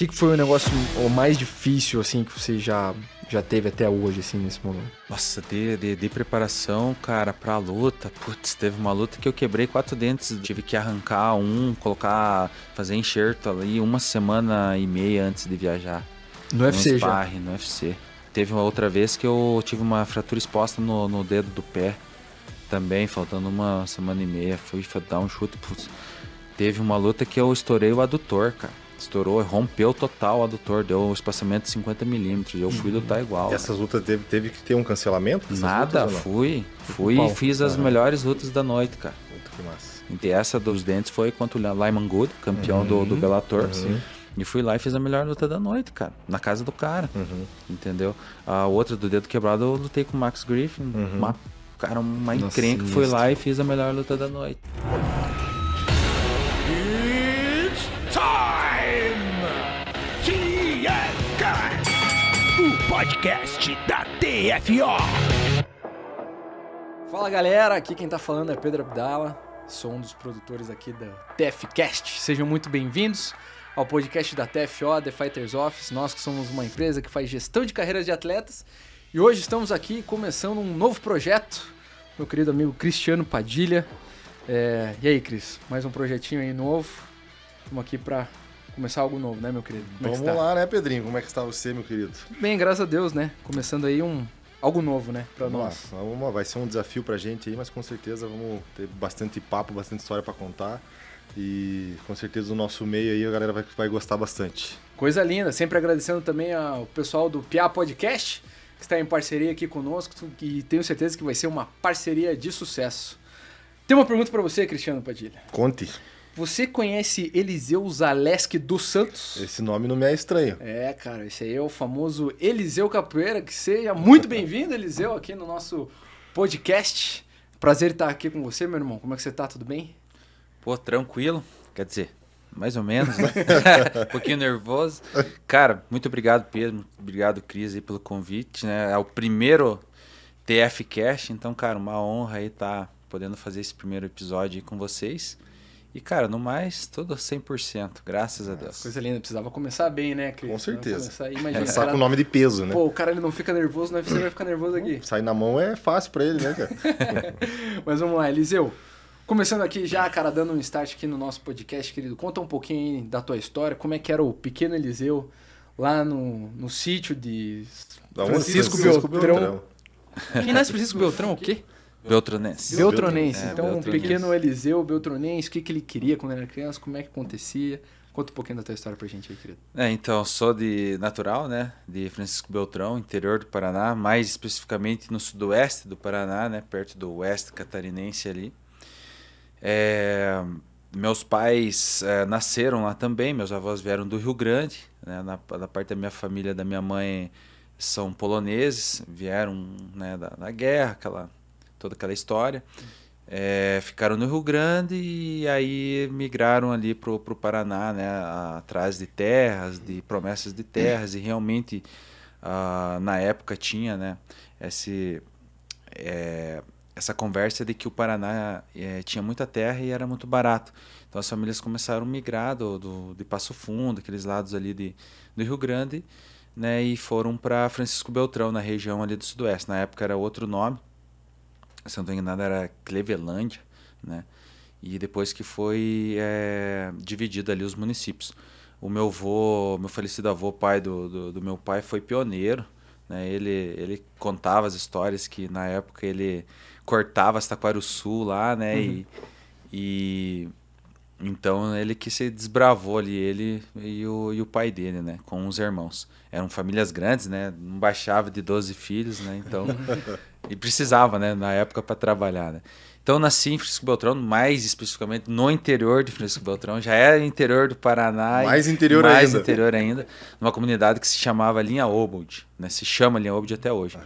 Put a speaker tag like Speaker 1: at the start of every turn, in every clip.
Speaker 1: que foi o negócio o mais difícil, assim, que você já teve até hoje, assim, nesse momento?
Speaker 2: Nossa, de preparação, cara, pra luta. Putz, teve uma luta que eu quebrei 4 dentes. Tive que arrancar fazer enxerto ali 1,5 semana antes de viajar.
Speaker 1: No UFC já?
Speaker 2: No UFC. Teve uma outra vez que eu tive uma fratura exposta no dedo do pé. Também, faltando 1,5 semana. Fui dar um chute. Putz. Teve uma luta que eu estourei o adutor, cara. Estourou, rompeu total o adutor, deu um espaçamento de 50 milímetros. Eu fui lutar igual.
Speaker 3: E essas lutas teve que ter um cancelamento?
Speaker 2: Nada, fui e fiz as melhores lutas da noite, cara.
Speaker 3: Muito que massa.
Speaker 2: E essa dos dentes foi contra o Lyman Good, campeão do Bellator. E fui lá e fiz a melhor luta da noite, cara. Na casa do cara. Entendeu? A outra do dedo quebrado eu lutei com o Max Griffin. Uma encrenca, fui lá e fiz a melhor luta da noite.
Speaker 4: It's time! TFCast, o podcast da TFO.
Speaker 1: Fala galera, aqui quem tá falando é Pedro Abdala, sou um dos produtores aqui da TFCast. Sejam muito bem-vindos ao podcast da TFO, The Fighters Office. Nós que somos uma empresa que faz gestão de carreiras de atletas e hoje estamos aqui começando um novo projeto, meu querido amigo Cristiano Padilha. E aí, Cris, mais um projetinho aí novo. Estamos aqui para começar algo novo, né, meu querido?
Speaker 3: Vamos lá, né, Pedrinho? Como é que está você, meu querido?
Speaker 1: Bem, graças a Deus, né? Começando aí algo novo, né, para nós.
Speaker 3: Vai ser um desafio pra gente aí, mas com certeza vamos ter bastante papo, bastante história para contar. E com certeza o nosso meio aí a galera vai gostar bastante.
Speaker 1: Coisa linda. Sempre agradecendo também ao pessoal do Piá Podcast, que está em parceria aqui conosco e tenho certeza que vai ser uma parceria de sucesso. Tem uma pergunta para você, Cristiano Padilha.
Speaker 3: Conte.
Speaker 1: Você conhece Eliseu Zaleski dos Santos?
Speaker 3: Esse nome não me é estranho.
Speaker 1: Cara, esse aí é o famoso Eliseu Capoeira. Que seja muito bem-vindo, Eliseu, aqui no nosso podcast. Prazer estar aqui com você, meu irmão. Como é que você tá? Tudo bem?
Speaker 2: Pô, tranquilo. Quer dizer, mais ou menos, né? Um pouquinho nervoso. Cara, muito obrigado, Pedro. Muito obrigado, Cris, aí, pelo convite, né? É o primeiro TFCast, então, cara, uma honra aí estar podendo fazer esse primeiro episódio aí com vocês. E, cara, no mais, tudo 100%, graças a Deus.
Speaker 1: Coisa linda, precisava começar bem, né, Cris?
Speaker 3: Com certeza.
Speaker 1: Começar
Speaker 3: com o nome de peso, né?
Speaker 1: Pô, o cara ele não fica nervoso, você vai ficar nervoso aqui.
Speaker 3: Sair na mão é fácil pra ele, né, cara?
Speaker 1: Mas vamos lá, Eliseu. Começando aqui já, cara, dando um start aqui no nosso podcast, querido. Conta um pouquinho aí da tua história, como é que era o pequeno Eliseu lá no sítio de Francisco Beltrão. Quem nasce Francisco Beltrão, o quê?
Speaker 2: Beltronense.
Speaker 1: Beltronense. Então,
Speaker 2: Beltronense.
Speaker 1: Um pequeno Eliseu Beltronense, o que ele queria quando era criança, como é que acontecia? Conta um pouquinho da tua história pra gente aí, querido.
Speaker 2: Então, sou de natural, né? De Francisco Beltrão, interior do Paraná, mais especificamente no sudoeste do Paraná, né? Perto do oeste catarinense ali. Meus pais nasceram lá também, meus avós vieram do Rio Grande, né? Na parte da minha família, da minha mãe, são poloneses, vieram, né, da guerra, toda aquela história. Ficaram no Rio Grande e aí migraram ali pro Paraná, né, atrás de terras, de promessas de terras, e realmente na época tinha, né, essa conversa de que o Paraná tinha muita terra e era muito barato. Então as famílias começaram a migrar de Passo Fundo, aqueles lados ali do Rio Grande, né, e foram para Francisco Beltrão, na região ali do sudoeste. Na época era outro nome, se não estou enganado era Clevelândia, né, e depois que foi dividido ali os municípios. O meu falecido avô, pai do meu pai, foi pioneiro, né, ele contava as histórias que na época ele cortava as Taquarussu lá, né, e então ele que se desbravou ali, ele e o pai dele, né, com os irmãos. Eram famílias grandes, né, não baixava de 12 filhos, né, então, e precisava, né, na época para trabalhar, né. Então eu nasci em Francisco Beltrão, mais especificamente no interior de Francisco Beltrão, já era interior do Paraná.
Speaker 3: Mais
Speaker 2: interior ainda, numa comunidade que se chamava Linha Obold, né, se chama Linha Obold até hoje.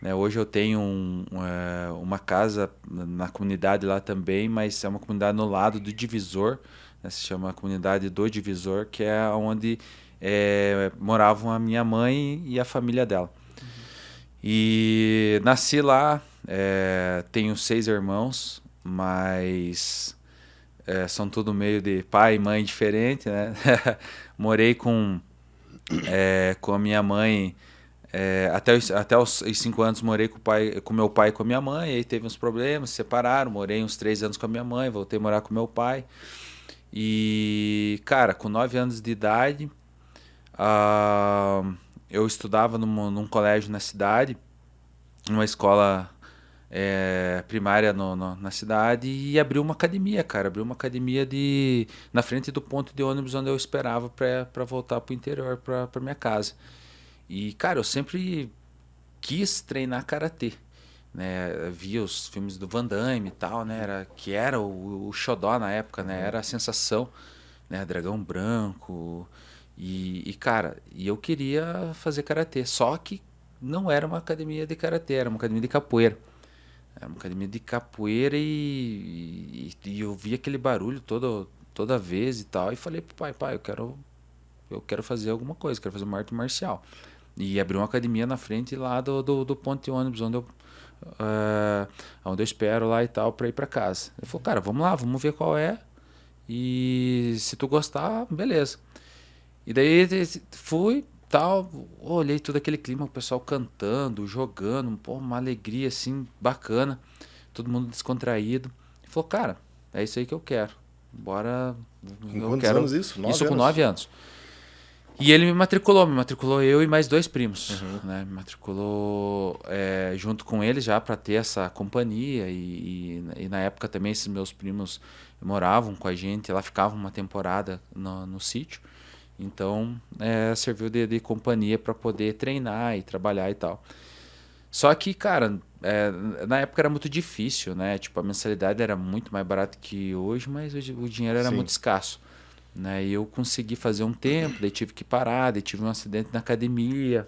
Speaker 2: Né, hoje eu tenho uma casa na comunidade lá também, mas é uma comunidade no lado do Divisor, né, se chama a comunidade do Divisor, que é onde moravam a minha mãe e a família dela. E nasci lá, tenho 6 irmãos, mas são tudo meio de pai e mãe diferente, né? Morei com com a minha mãe. Até os 5 anos morei com meu pai e com a minha mãe, aí teve uns problemas, se separaram, morei uns 3 anos com a minha mãe, voltei a morar com meu pai. E, cara, com 9 anos de idade, eu estudava num colégio na cidade, numa escola primária na cidade, e abriu uma academia, cara. Abriu uma academia na frente do ponto de ônibus onde eu esperava para voltar pro interior, para minha casa. E, cara, eu sempre quis treinar karatê, né? Via os filmes do Van Damme e tal, né? Que era o xodó na época, né? Era a sensação, né? Dragão Branco. Cara, eu queria fazer karatê, só que não era uma academia de karatê, era uma academia de capoeira. Era uma academia de capoeira e eu via aquele barulho toda vez e tal. E falei pro pai, eu quero fazer alguma coisa, quero fazer uma arte marcial. E abri uma academia na frente lá do ponto de ônibus, onde eu espero lá e tal, pra ir pra casa. Ele falou, cara, vamos lá, vamos ver qual é. E se tu gostar, beleza. E daí fui, tal, olhei todo aquele clima, o pessoal cantando, jogando, pô, uma alegria assim, bacana, todo mundo descontraído. Ele falou, cara, é isso aí que eu quero. Bora.
Speaker 3: Com quantos anos isso?
Speaker 2: 9 isso anos? Com 9 anos. E ele me matriculou eu e mais 2 primos. Né? Me matriculou junto com ele já para ter essa companhia. E na época também esses meus primos moravam com a gente, lá ficavam uma temporada no sítio. Então serviu de companhia para poder treinar e trabalhar e tal. Só que, cara, na época era muito difícil, né? Tipo, a mensalidade era muito mais barata que hoje, mas o dinheiro era muito escasso. Né? E eu consegui fazer um tempo, daí tive que parar, daí tive um acidente na academia.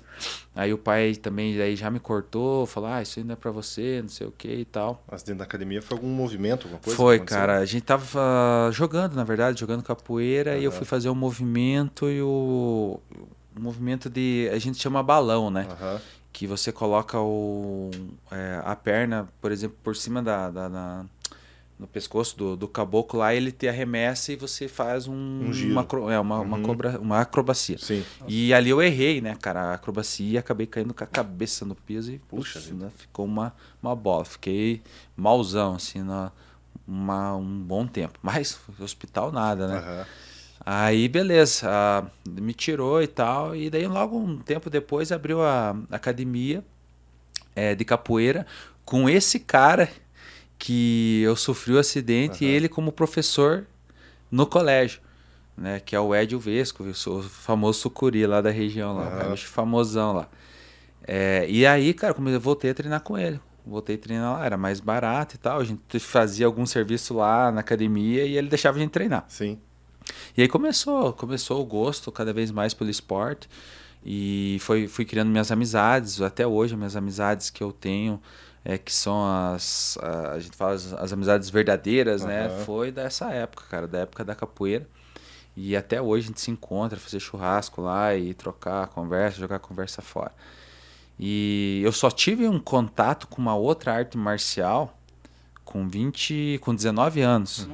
Speaker 2: Aí o pai também daí já me cortou, falou, isso aí não é pra você, não sei o que e tal.
Speaker 3: O acidente na academia foi algum movimento, alguma coisa?
Speaker 2: Foi, cara, a gente tava jogando, na verdade, jogando capoeira, e eu fui fazer um movimento e o movimento a gente chama balão, né? Que você coloca a perna, por exemplo, por cima no pescoço do caboclo lá, ele te arremessa e você faz um giro. Uma acrobacia.
Speaker 3: Sim.
Speaker 2: E ali eu errei, né, cara, a acrobacia, e acabei caindo com a cabeça no piso e puxa, né, ficou uma bola. Fiquei malzão, assim, um bom tempo. Mas hospital nada, né? Aí, beleza, me tirou e tal, e daí logo um tempo depois abriu a academia de capoeira com esse cara que eu sofri o acidente e ele como professor no colégio, né, que é o Edio Vesco, o famoso sucuri lá da região, lá, cara, famosão lá. E aí, cara, eu voltei a treinar com ele. Voltei a treinar lá, era mais barato e tal, a gente fazia algum serviço lá na academia e ele deixava a gente treinar.
Speaker 3: Sim.
Speaker 2: E aí começou o gosto cada vez mais pelo esporte e fui criando minhas amizades, até hoje minhas amizades que eu tenho, que são a gente fala as amizades verdadeiras, né? Foi dessa época, cara, da época da capoeira. E até hoje a gente se encontra, fazer churrasco lá e trocar conversa, jogar conversa fora. E eu só tive um contato com uma outra arte marcial com 19 anos.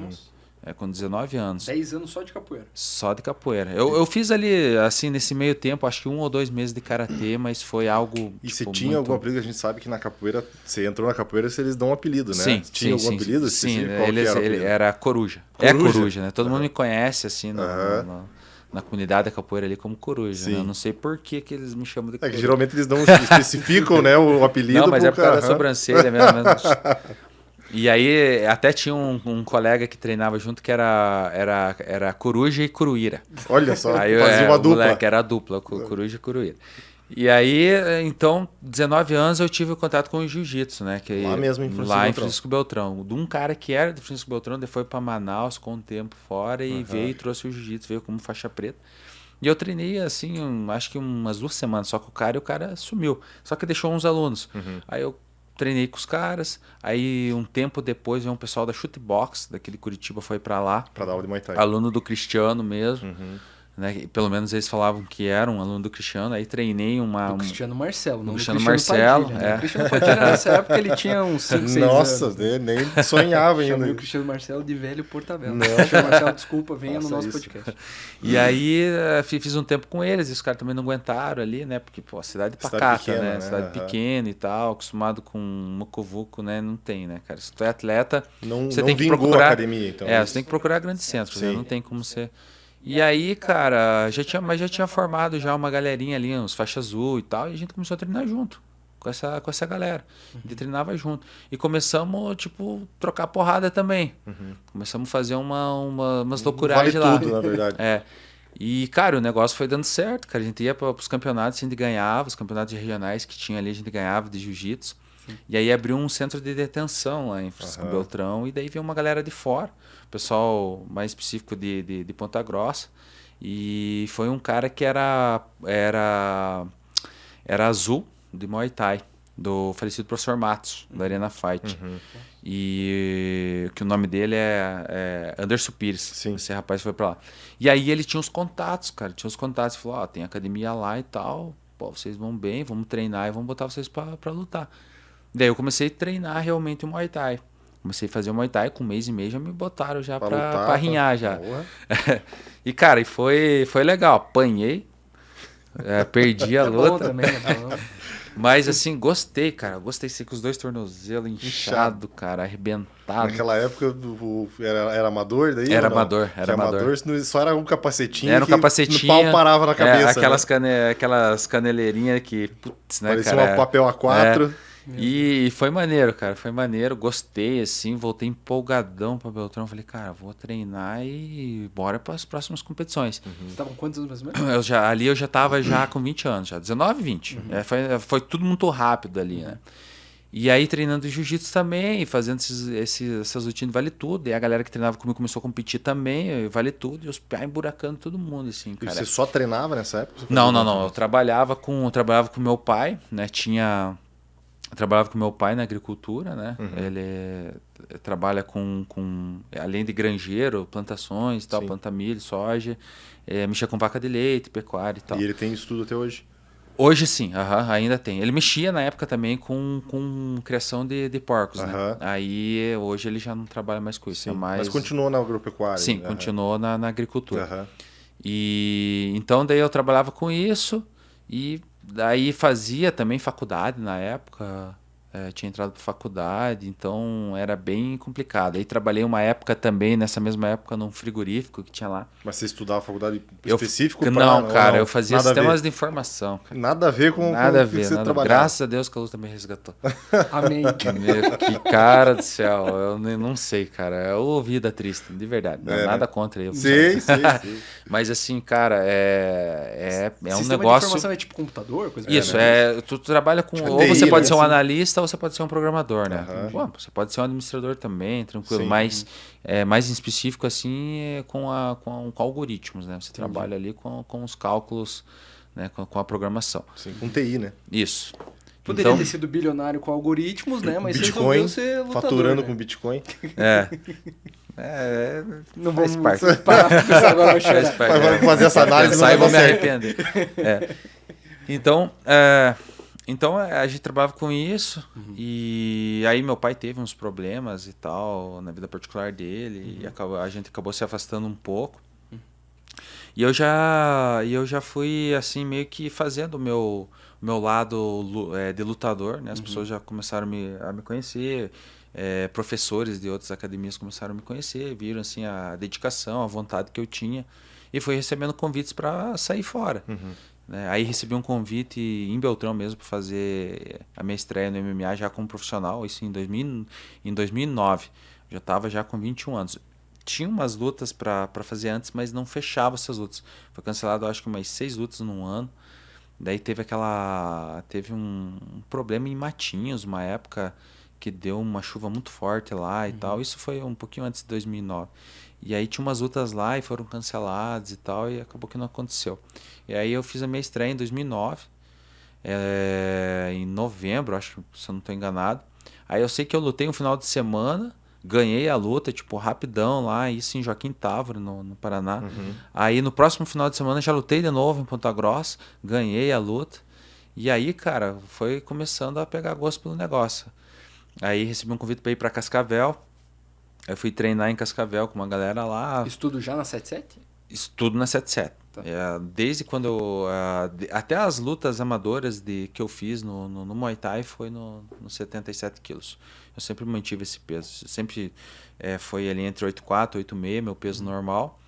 Speaker 2: Com 19 anos.
Speaker 1: 10 anos só de capoeira.
Speaker 2: Só de capoeira. Eu fiz ali, assim, nesse meio tempo, acho que 1 ou 2 meses de karatê, mas foi algo.
Speaker 3: E você tinha algum apelido? A gente sabe que na capoeira, você entrou na capoeira, eles dão um apelido, né?
Speaker 2: Sim.
Speaker 3: Tinha algum apelido?
Speaker 2: Sim, ele era Coruja. Coruja, né? Todo mundo me conhece, assim, na comunidade da capoeira ali como Coruja. Né? Eu não sei por que eles me chamam de Coruja.
Speaker 3: Que geralmente eles especificam, né, o apelido.
Speaker 2: Não, mas é por causa da sobrancelha mesmo. E aí até tinha um colega que treinava junto que era Coruja e Curuíra.
Speaker 3: Olha só,
Speaker 2: aí,
Speaker 3: fazia uma dupla.
Speaker 2: Moleque, era a dupla, Coruja e Curuíra. E aí, então, 19 anos eu tive contato com o jiu-jitsu, né?
Speaker 3: Lá mesmo em
Speaker 2: Francisco Beltrão. De um cara que era de Francisco Beltrão, depois foi para Manaus, ficou um tempo fora e veio e trouxe o jiu-jitsu, veio como faixa preta. E eu treinei, assim, acho que umas 2 semanas só com o cara sumiu. Só que deixou uns alunos. Aí eu treinei com os caras, aí um tempo depois veio um pessoal da Chutebox, daquele Curitiba, foi pra lá.
Speaker 3: Pra dar aula de Muay Thai.
Speaker 2: Aluno do Cristiano mesmo. né? Pelo menos eles falavam que era um aluno do Cristiano. Aí treinei
Speaker 1: Do Cristiano Marcelo, não do
Speaker 2: Cristiano
Speaker 1: Cristiano
Speaker 2: Marcelo,
Speaker 1: Padilha, né?
Speaker 2: é.
Speaker 1: O Cristiano Padilha nessa época ele tinha uns 5, 6
Speaker 3: Nossa,
Speaker 1: anos. Né?
Speaker 3: nem sonhava ainda.
Speaker 1: Chamei o Cristiano Marcelo de velho Portabella.
Speaker 3: Não.
Speaker 1: Cristiano Marcelo, desculpa, venha no
Speaker 3: Faça
Speaker 1: nosso
Speaker 3: isso.
Speaker 1: podcast.
Speaker 2: E aí fiz um tempo com eles, e os caras também não aguentaram ali, né? Porque, pô, cidade pacata,
Speaker 3: pequena,
Speaker 2: né?
Speaker 3: né?
Speaker 2: Cidade pequena e tal, acostumado com mucuvuco, né? Não tem, né, cara? Se tu é atleta,
Speaker 3: Não,
Speaker 2: você
Speaker 3: não
Speaker 2: tem que
Speaker 3: vingou
Speaker 2: procurar.
Speaker 3: a academia, então.
Speaker 2: Você tem que procurar grandes centros, né?
Speaker 3: Sim.
Speaker 2: Não tem como você. E aí, cara, já tinha formado já uma galerinha ali, uns faixa azul e tal, e a gente começou a treinar junto com essa galera. A gente treinava junto. E começamos, tipo, trocar porrada também. Começamos a fazer umas loucuragens
Speaker 3: Vale
Speaker 2: lá.
Speaker 3: tudo, na verdade.
Speaker 2: E, cara, o negócio foi dando certo, cara. A gente ia para os campeonatos, a gente ganhava, os campeonatos regionais que tinha ali, a gente ganhava de jiu-jitsu. E aí abriu um centro de detenção lá em Francisco Beltrão, e daí veio uma galera de fora, pessoal mais específico de Ponta Grossa. E foi um cara que era azul de Muay Thai, do falecido professor Matos, da Arena Fight. E que o nome dele é Anderson Pires.
Speaker 3: Sim.
Speaker 2: Esse rapaz foi pra lá. E aí ele tinha os contatos, cara. Tinha os contatos. Falou, ó, tem academia lá e tal. Pô, vocês vão bem, vamos treinar e vamos botar vocês pra lutar. Daí eu comecei a treinar realmente o Muay Thai. Comecei a fazer o Muay Thai, com um mês e meio já me botaram já pra rinhar já. E, cara, foi legal. Apanhei. Perdi a luta.
Speaker 1: Bom também, é bom.
Speaker 2: Mas assim, gostei, cara. Gostei, sei com os 2 tornozelos inchado, cara, arrebentado.
Speaker 3: Naquela época era amador daí?
Speaker 2: Era
Speaker 3: ou não?
Speaker 2: amador, era
Speaker 3: Que
Speaker 2: amador.
Speaker 3: Só era um cacetinho.
Speaker 2: Era um
Speaker 3: que
Speaker 2: capacetinho.
Speaker 3: O pau parava na cabeça.
Speaker 2: Aquelas caneleirinhas que, putz, né,
Speaker 3: Parecia
Speaker 2: cara?
Speaker 3: um papel A4.
Speaker 2: E foi maneiro, cara. Foi maneiro. Gostei, assim. Voltei empolgadão pra Beltrão. Falei, cara, vou treinar e bora para as próximas competições.
Speaker 1: Você tava com quantos anos mais ou menos?
Speaker 2: Ali eu já tava já com 20 anos, já 19, 20. Foi tudo muito rápido ali, né? E aí treinando jiu-jitsu também, fazendo essas rotinas Vale Tudo. E a galera que treinava comigo começou a competir também, Vale Tudo. E os pés emburacando todo mundo, assim,
Speaker 3: E
Speaker 2: cara.
Speaker 3: você só treinava nessa época?
Speaker 2: Não. Eu trabalhava com meu pai, né? Eu trabalhava com meu pai na agricultura, né? Ele trabalha com além de granjeiro, plantações e tal, planta milho, soja, mexia com vaca de leite, pecuária e tal.
Speaker 3: E ele tem estudo até hoje?
Speaker 2: Hoje sim, ainda tem. Ele mexia na época também com criação de porcos, né? Aí hoje ele já não trabalha mais com isso.
Speaker 3: Sim.
Speaker 2: É mais...
Speaker 3: Mas continuou na agropecuária?
Speaker 2: Sim, continuou na agricultura. E então daí eu trabalhava com isso e daí fazia também faculdade na época. Tinha entrado para faculdade, então era bem complicado. Aí trabalhei uma época também, nessa mesma época, num frigorífico que tinha lá.
Speaker 3: Mas você estudava faculdade específico?
Speaker 2: Não, cara, eu fazia sistemas de informação. Cara.
Speaker 3: Nada a ver com
Speaker 2: nada a
Speaker 3: o que
Speaker 2: ver,
Speaker 3: você
Speaker 2: nada.
Speaker 3: trabalhava.
Speaker 2: Graças a Deus que a luta me resgatou.
Speaker 1: Amém.
Speaker 2: Que cara do céu, eu não sei, cara. Eu vida triste, de verdade. Nada contra eu.
Speaker 3: Sim.
Speaker 2: Mas assim, cara, é um
Speaker 1: Sistema
Speaker 2: negócio...
Speaker 1: de informação é tipo computador? Coisa
Speaker 2: Isso, tu trabalha com...
Speaker 3: Tipo
Speaker 2: ou
Speaker 3: TI,
Speaker 2: você pode
Speaker 3: né?
Speaker 2: ser um
Speaker 3: Assim.
Speaker 2: analista ou você pode ser um programador, né? Bom, você pode ser um administrador também, tranquilo.
Speaker 3: Sim.
Speaker 2: Mas mais em específico, assim, com algoritmos, né? Você trabalha ali com os cálculos, né? Com a programação.
Speaker 3: Sim, com TI, né?
Speaker 2: Isso.
Speaker 1: Poderia
Speaker 2: Então,
Speaker 1: ter sido bilionário com algoritmos, né? Mas
Speaker 3: Bitcoin,
Speaker 1: resolveu ser lutador,
Speaker 3: faturando
Speaker 1: né?
Speaker 3: com Bitcoin.
Speaker 1: Não
Speaker 2: faz
Speaker 1: vamos
Speaker 2: parte.
Speaker 1: parar pra pensar agora, vai chorar.
Speaker 2: Faz parte.
Speaker 3: Vamos fazer essa análise.
Speaker 2: Pensar e
Speaker 3: não
Speaker 2: vou
Speaker 3: vai
Speaker 2: me
Speaker 3: dar certo.
Speaker 2: arrepender. Então a gente trabalhava com isso e aí meu pai teve uns problemas e tal na vida particular dele e a gente acabou se afastando um pouco. E eu já fui assim meio que fazendo o meu lado de lutador, né? As pessoas já começaram a me conhecer, professores de outras academias começaram a me conhecer, viram assim a dedicação, a vontade que eu tinha e fui recebendo convites para sair fora. Né? Aí recebi um convite em Beltrão mesmo para fazer a minha estreia no MMA já como profissional, isso em 2009. Já estava já com 21 anos. Tinha umas lutas para fazer antes, mas não fechava essas lutas. Foi cancelado, acho que umas 6 lutas num ano. Daí teve um problema em Matinhos, uma época que deu uma chuva muito forte lá e tal. Isso foi um pouquinho antes de 2009. E aí tinha umas lutas lá e foram canceladas e tal, e acabou que não aconteceu. E aí eu fiz a minha estreia em 2009, em novembro, acho, se eu não estou enganado. Aí eu sei que eu lutei um final de semana, Ganhei a luta, tipo, rapidão lá, isso em Joaquim Távora, no Paraná. Aí no próximo final de semana já lutei de novo em Ponta Grossa, ganhei a luta. E aí, cara, foi começando a pegar gosto pelo negócio. Aí recebi um convite para ir para Cascavel. Eu fui treinar em Cascavel com uma galera lá.
Speaker 1: Estudo já na 77?
Speaker 2: Estudo na 77.
Speaker 1: Tá.
Speaker 2: Desde quando eu, até as lutas amadoras que eu fiz no Muay Thai foi no 77 quilos. Eu sempre mantive esse peso. Sempre foi ali entre 8,4 e 8,6, meu peso normal.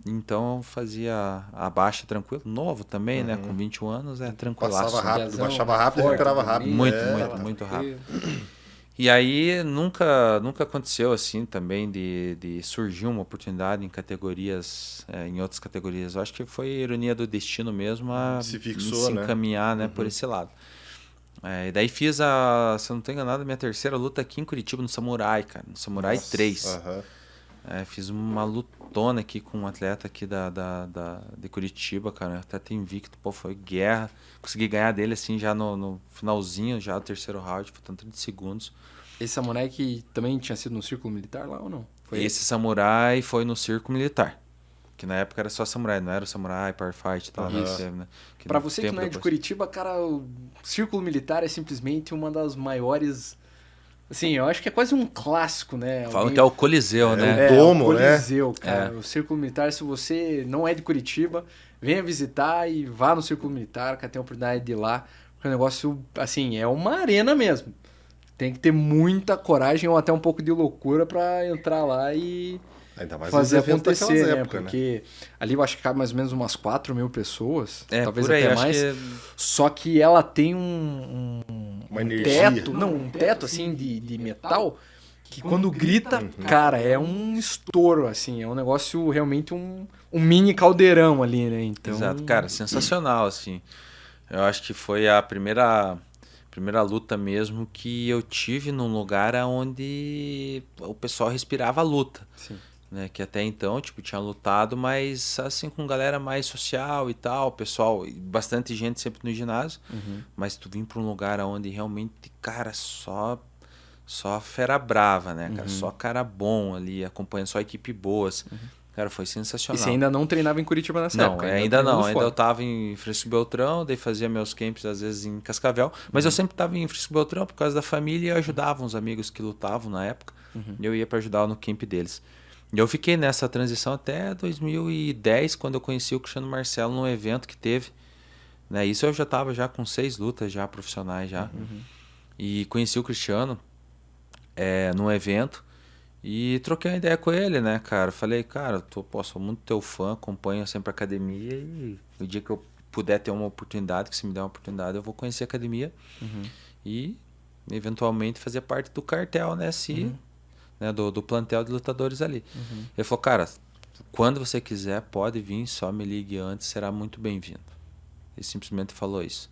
Speaker 2: Então eu fazia a baixa tranquilo. Novo também, né? Com 21 anos, tranquilaço.
Speaker 3: Passava rápido,
Speaker 1: Piazão,
Speaker 3: baixava rápido e
Speaker 1: forte,
Speaker 3: recuperava rápido.
Speaker 1: bonito.
Speaker 2: Muito rápido. E aí nunca aconteceu assim também de surgir uma oportunidade em categorias, em outras categorias. Eu acho que foi ironia do destino mesmo a
Speaker 3: Se fixou,
Speaker 2: se
Speaker 3: né?
Speaker 2: encaminhar, né, por esse lado. E daí fiz se eu não estou enganado, a minha terceira luta aqui em Curitiba, no Samurai, cara. No Samurai 3. Fiz uma lutona aqui com um atleta aqui de Curitiba, cara. Até tem invicto, pô, foi guerra. Consegui ganhar dele assim já no finalzinho, já do terceiro round, faltando 30 segundos.
Speaker 1: Esse samurai que também tinha sido no círculo militar lá ou não? Foi
Speaker 2: Esse samurai foi no Círculo Militar. Que na época era só samurai, não era o samurai, Power Fight e tal.
Speaker 1: Isso.
Speaker 2: Né?
Speaker 1: Pra você que não é de Curitiba, cara, o círculo militar é simplesmente uma das maiores... Assim, eu acho que é quase um clássico, né?
Speaker 2: Falam que é o Coliseu, né?
Speaker 3: o domo,
Speaker 1: o Coliseu,
Speaker 3: né?
Speaker 1: cara. O círculo militar, se você não é de Curitiba, venha visitar e vá no círculo militar, cara, tem a oportunidade de ir lá. Porque o negócio, assim, é uma arena mesmo. Tem que ter muita coragem ou até um pouco de loucura pra entrar lá e
Speaker 3: Ainda mais
Speaker 1: fazer
Speaker 3: os eventos
Speaker 1: acontecer,
Speaker 3: daquelas
Speaker 1: né?
Speaker 3: épocas,
Speaker 1: Porque ali eu acho que cabe mais ou menos umas 4.000 pessoas, talvez
Speaker 2: por aí,
Speaker 1: até
Speaker 2: acho
Speaker 1: mais.
Speaker 2: que
Speaker 1: Só que ela tem um
Speaker 3: Uma energia.
Speaker 1: teto, um teto assim de metal que quando grita, cara, é um estouro, assim, é um negócio realmente um mini caldeirão ali, né? Então,
Speaker 2: Exato, cara, sensacional, assim. Eu acho que foi a primeira luta mesmo que eu tive num lugar onde o pessoal respirava a luta.
Speaker 1: Sim.
Speaker 2: Né? Que até então, tipo, tinha lutado, mas assim, com galera mais social e tal, pessoal, bastante gente sempre no ginásio, mas tu vim pra um lugar onde realmente, cara, só fera brava, né, cara? Só cara bom ali, acompanhando só equipe boas. Cara, foi
Speaker 1: E
Speaker 2: sensacional.
Speaker 1: você ainda não treinava em Curitiba nessa
Speaker 2: Não,
Speaker 1: época?
Speaker 2: ainda não.
Speaker 1: treinando
Speaker 2: Ainda
Speaker 1: fora.
Speaker 2: eu tava em Francisco Beltrão, daí fazia meus camps às vezes em Cascavel. Mas eu sempre tava em Francisco Beltrão por causa da família e eu ajudava uns amigos que lutavam na época. E eu ia para ajudar no camp deles. E eu fiquei nessa transição até 2010, quando eu conheci o Cristiano Marcelo num evento que teve. Né? Isso eu já tava já com 6 lutas já profissionais já. E conheci o Cristiano num evento. E troquei uma ideia com ele, né, cara? Falei, cara, sou muito teu fã, acompanho sempre a academia e o dia que eu puder ter uma oportunidade, que se me der uma oportunidade, eu vou conhecer a academia e eventualmente fazer parte do cartel, né, né, do plantel de lutadores ali. Ele falou, cara, quando você quiser, pode vir, só me ligue antes, será muito bem-vindo. Ele simplesmente falou isso.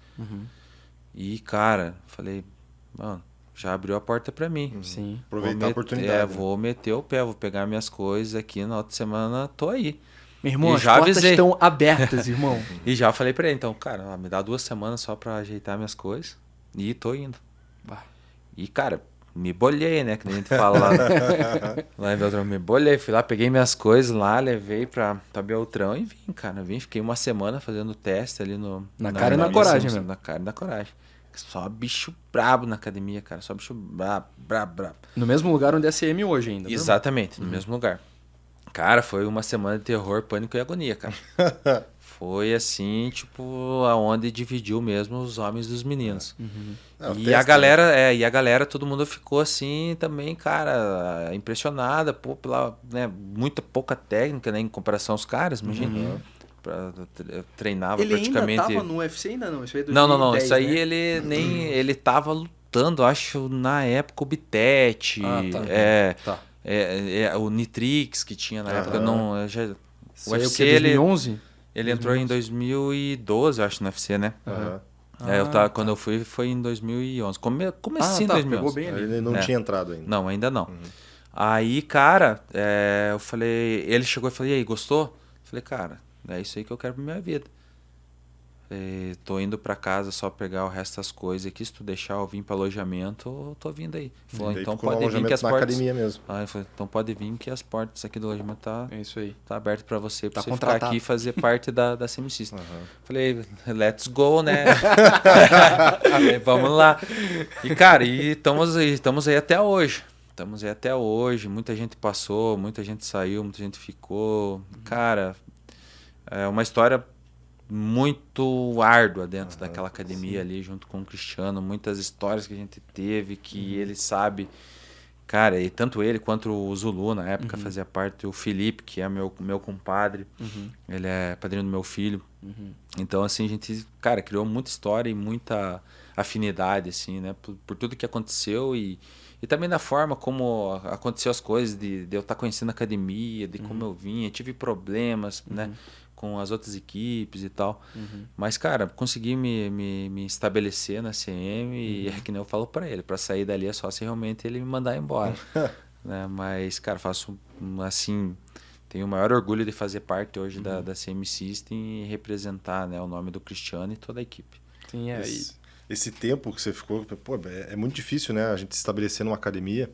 Speaker 2: E, cara, falei, mano, já abriu a porta pra mim.
Speaker 1: Sim.
Speaker 3: Aproveitar a oportunidade. né?
Speaker 2: Vou meter o pé, vou pegar minhas coisas aqui na outra semana, tô aí.
Speaker 1: Meu irmão,
Speaker 2: E
Speaker 1: as
Speaker 2: já
Speaker 1: portas
Speaker 2: avisei.
Speaker 1: estão abertas, irmão.
Speaker 2: E já falei pra ele, então, cara, me dá 2 semanas só pra ajeitar minhas coisas e tô indo.
Speaker 1: Bah.
Speaker 2: E, cara, me bolhei, né, que a gente fala lá em Beltrão, me bolhei, fui lá, peguei minhas coisas lá, levei pra Beltrão e vim, cara, fiquei uma semana fazendo teste ali
Speaker 1: Na cara e na coragem mesmo.
Speaker 2: Na cara e na coragem. Só bicho brabo na academia, cara. Só bicho brabo.
Speaker 1: No mesmo lugar onde é a CM hoje ainda.
Speaker 2: Exatamente, no mesmo lugar. Cara, foi uma semana de terror, pânico e agonia, cara. Foi assim, tipo, aonde dividiu mesmo os homens dos meninos. E a galera, todo mundo ficou assim também, cara, impressionada, pela, né, muita pouca técnica, né, em comparação aos caras, imagina. Eu treinava
Speaker 1: Ele
Speaker 2: praticamente.
Speaker 1: ainda tava no UFC ainda não? Isso aí é 2010,
Speaker 2: Não. Isso aí
Speaker 1: né?
Speaker 2: ele nem. Ele tava lutando, acho, na época o Bitete.
Speaker 1: Tá.
Speaker 2: O Nitrix que tinha na época. Não,
Speaker 1: Isso aí é o
Speaker 2: UFC,
Speaker 1: que, 2011?
Speaker 2: ele entrou em 2012, eu acho, no UFC, né? Quando eu fui, foi em 2011. Comecinho em 2011.
Speaker 1: Pegou bem ali.
Speaker 3: Ele não tinha entrado ainda.
Speaker 2: Não, ainda não. Aí, cara, eu falei... Ele chegou e falou, e aí, gostou? Eu falei, cara, é isso aí que eu quero pra minha vida. Tô indo para casa só pegar o resto das coisas aqui. Se tu deixar eu vir para alojamento, eu tô vindo aí. Falou, então pode vir que as portas...
Speaker 3: academia mesmo.
Speaker 2: Ele falou, então pode vir que as portas aqui do alojamento
Speaker 1: É isso aí.
Speaker 2: tá aberto para você, para
Speaker 1: Tá
Speaker 2: você ficar
Speaker 1: contratado.
Speaker 2: aqui e fazer parte da CM System. Falei, let's go, né? Falei, vamos lá. E, cara, estamos aí até hoje. Estamos aí até hoje. Muita gente passou, muita gente saiu, muita gente ficou. Cara, é uma história muito árdua dentro daquela academia ali, junto com o Cristiano. Muitas histórias que a gente teve, que ele sabe. Cara, e tanto ele quanto o Zulu, na época, fazia parte. O Felipe, que é meu compadre. Ele é padrinho do meu filho. Então, assim, a gente, cara, criou muita história e muita afinidade, assim, né? Por tudo que aconteceu e também da forma como aconteceu as coisas, de eu estar conhecendo a academia, de como eu vinha. Tive problemas, né? Com as outras equipes e tal. Mas, cara, consegui me estabelecer na CM e é que nem eu falo pra ele, pra sair dali é só se realmente ele me mandar embora. Né? Mas, cara, faço assim, tenho o maior orgulho de fazer parte hoje da CM System e representar, né, o nome do Cristiano e toda a equipe.
Speaker 1: Sim, é.
Speaker 3: Esse tempo que você ficou, pô, é muito difícil, né? A gente se estabelecer numa academia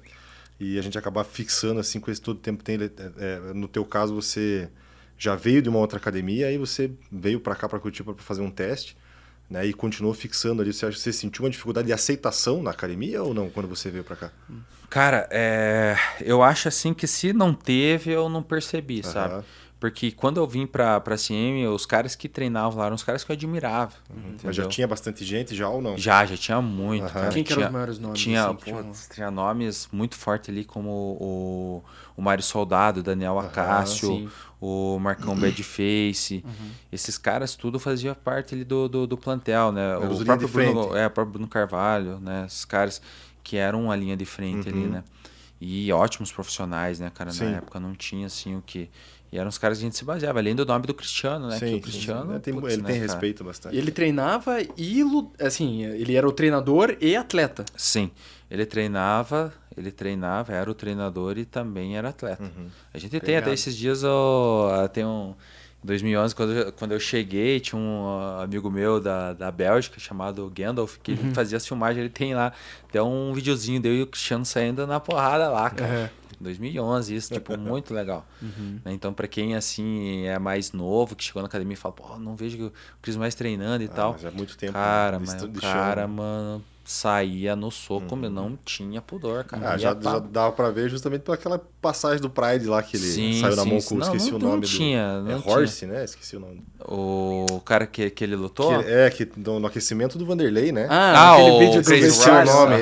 Speaker 3: e a gente acabar fixando assim com esse todo tempo. No teu caso, você já veio de uma outra academia, aí você veio para cá, para Curitiba, para fazer um teste, né? E continuou fixando ali. Você acha que você sentiu uma dificuldade de aceitação na academia ou não, quando você veio para cá?
Speaker 2: Cara, eu acho assim que se não teve, eu não percebi, sabe? Porque quando eu vim pra CM, os caras que treinavam lá eram os caras que eu admirava.
Speaker 3: Mas já tinha bastante gente já ou não?
Speaker 2: Já tinha muito, cara.
Speaker 1: Quem que eram os maiores nomes?
Speaker 2: Tinha nomes muito fortes ali, como o Mário Soldado, o Daniel Acácio, o Marcão Badface. Esses caras tudo faziam parte ali do plantel, né? O próprio Bruno Carvalho, né? Esses caras que eram a linha de frente ali, né? E ótimos profissionais, né, cara? Na época não tinha, assim, o que... E eram os caras que a gente se baseava, além do nome do Cristiano, né? Que o Cristiano...
Speaker 3: Ele tem respeito bastante.
Speaker 1: Ele treinava e, assim, ele era o treinador e atleta.
Speaker 2: Sim, ele treinava, era o treinador e também era atleta. A gente tem até esses dias, tem um... Em 2011, quando eu cheguei, tinha um amigo meu da Bélgica, chamado Gandalf, que ele fazia as filmagens, ele tem lá até um videozinho dele e o Cristiano saindo na porrada lá, cara. 2011, isso, tipo, muito legal. Então, pra quem, assim, é mais novo, que chegou na academia e fala, pô, não vejo o Cris mais treinando e tal.
Speaker 3: Mas é muito tempo.
Speaker 2: Cara, mas o cara, mano, saía no soco, não tinha pudor, cara.
Speaker 3: Já dava pra ver justamente por aquela passagem do Pride lá que ele saiu na mão com... Esqueci o nome. Horse, né? Esqueci o nome.
Speaker 2: O cara que ele lutou?
Speaker 3: Que no aquecimento do Vanderlei, né?
Speaker 1: Aquele vídeo do
Speaker 3: esqueci o nome.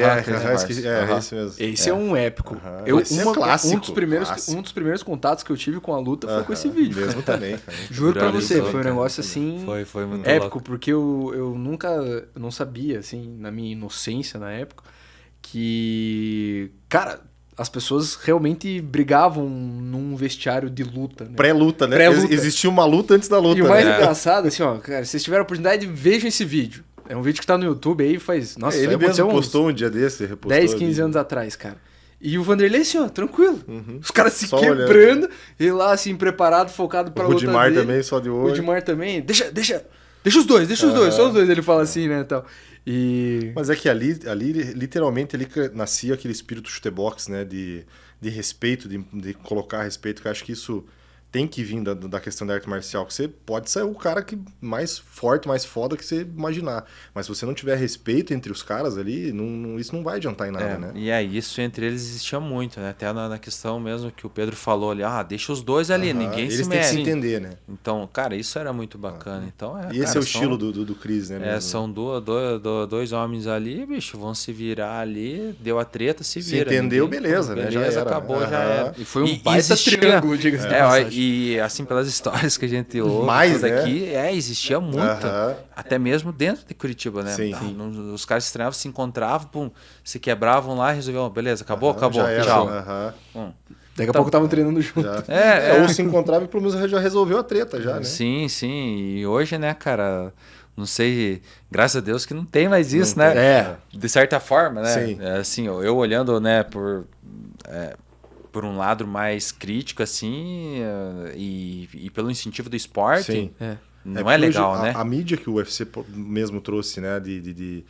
Speaker 3: Esse mesmo.
Speaker 1: Esse é um épico.
Speaker 3: Esse é clássico.
Speaker 1: Um dos primeiros contatos que eu tive com a luta foi com esse vídeo.
Speaker 3: Mesmo também, cara.
Speaker 1: Juro pra você, foi um negócio assim...
Speaker 2: Foi muito
Speaker 1: épico,
Speaker 2: louco.
Speaker 1: porque eu nunca... não sabia, assim, na minha inocência na época, que... Cara, as pessoas realmente brigavam num vestiário de luta, né?
Speaker 3: Pré-luta, né?
Speaker 1: Pré-luta.
Speaker 3: Existia uma luta antes da luta.
Speaker 1: E o mais
Speaker 3: né?
Speaker 1: engraçado, assim, ó, cara, se vocês tiverem a oportunidade, vejam esse vídeo. É um vídeo que tá no YouTube aí faz... Nossa,
Speaker 3: ele mesmo postou um dia desse, repostou
Speaker 1: 10, 15 anos atrás, cara. E o Vanderlei, assim, ó, tranquilo. Os caras se quebrando, e lá, assim, preparado, focado pra luta dele.
Speaker 3: O Rudimar também, só de olho.
Speaker 1: O Rudimar também. Deixa os dois, só os dois, ele fala assim, né, tal.
Speaker 3: Mas é que ali literalmente, ali nascia aquele espírito chutebox, né, de respeito, de colocar respeito, que eu acho que isso tem que vir da questão da arte marcial, que você pode ser o cara que mais forte, mais foda que você imaginar, mas se você não tiver respeito entre os caras ali, isso não vai adiantar em nada, né?
Speaker 2: E aí isso entre eles existia muito, né? Até na questão mesmo que o Pedro falou ali, deixa os dois ali, ninguém se mete.
Speaker 3: Eles têm que se entender, né?
Speaker 2: Então, cara, isso era muito bacana. Então,
Speaker 3: e esse é o estilo do Cris, né?
Speaker 2: São dois homens ali, bicho, vão se virar ali, deu a treta, se vira.
Speaker 3: Se entendeu, beleza, né?
Speaker 2: Beleza, já era. Acabou, já era.
Speaker 1: E foi um baita triângulo, diga-se de passagem.
Speaker 2: E assim, pelas histórias que a gente ouve aqui, existia muito. Até mesmo dentro de Curitiba, né? Sim. Os caras se treinavam, se encontravam, se quebravam lá e resolviam, beleza, acabou, tchau.
Speaker 1: Daqui a pouco estavam treinando junto.
Speaker 3: Ou se encontrava e pelo menos já resolveu a treta, já, né?
Speaker 2: Sim. E hoje, né, cara... Não sei, graças a Deus que não tem mais isso, né? De certa forma, né?
Speaker 3: Sim.
Speaker 2: Assim, eu olhando, né, por um lado mais crítico, assim, e pelo incentivo do esporte, Não é
Speaker 3: porque
Speaker 2: legal,
Speaker 3: hoje
Speaker 2: né?
Speaker 3: A mídia que o UFC mesmo trouxe, né, de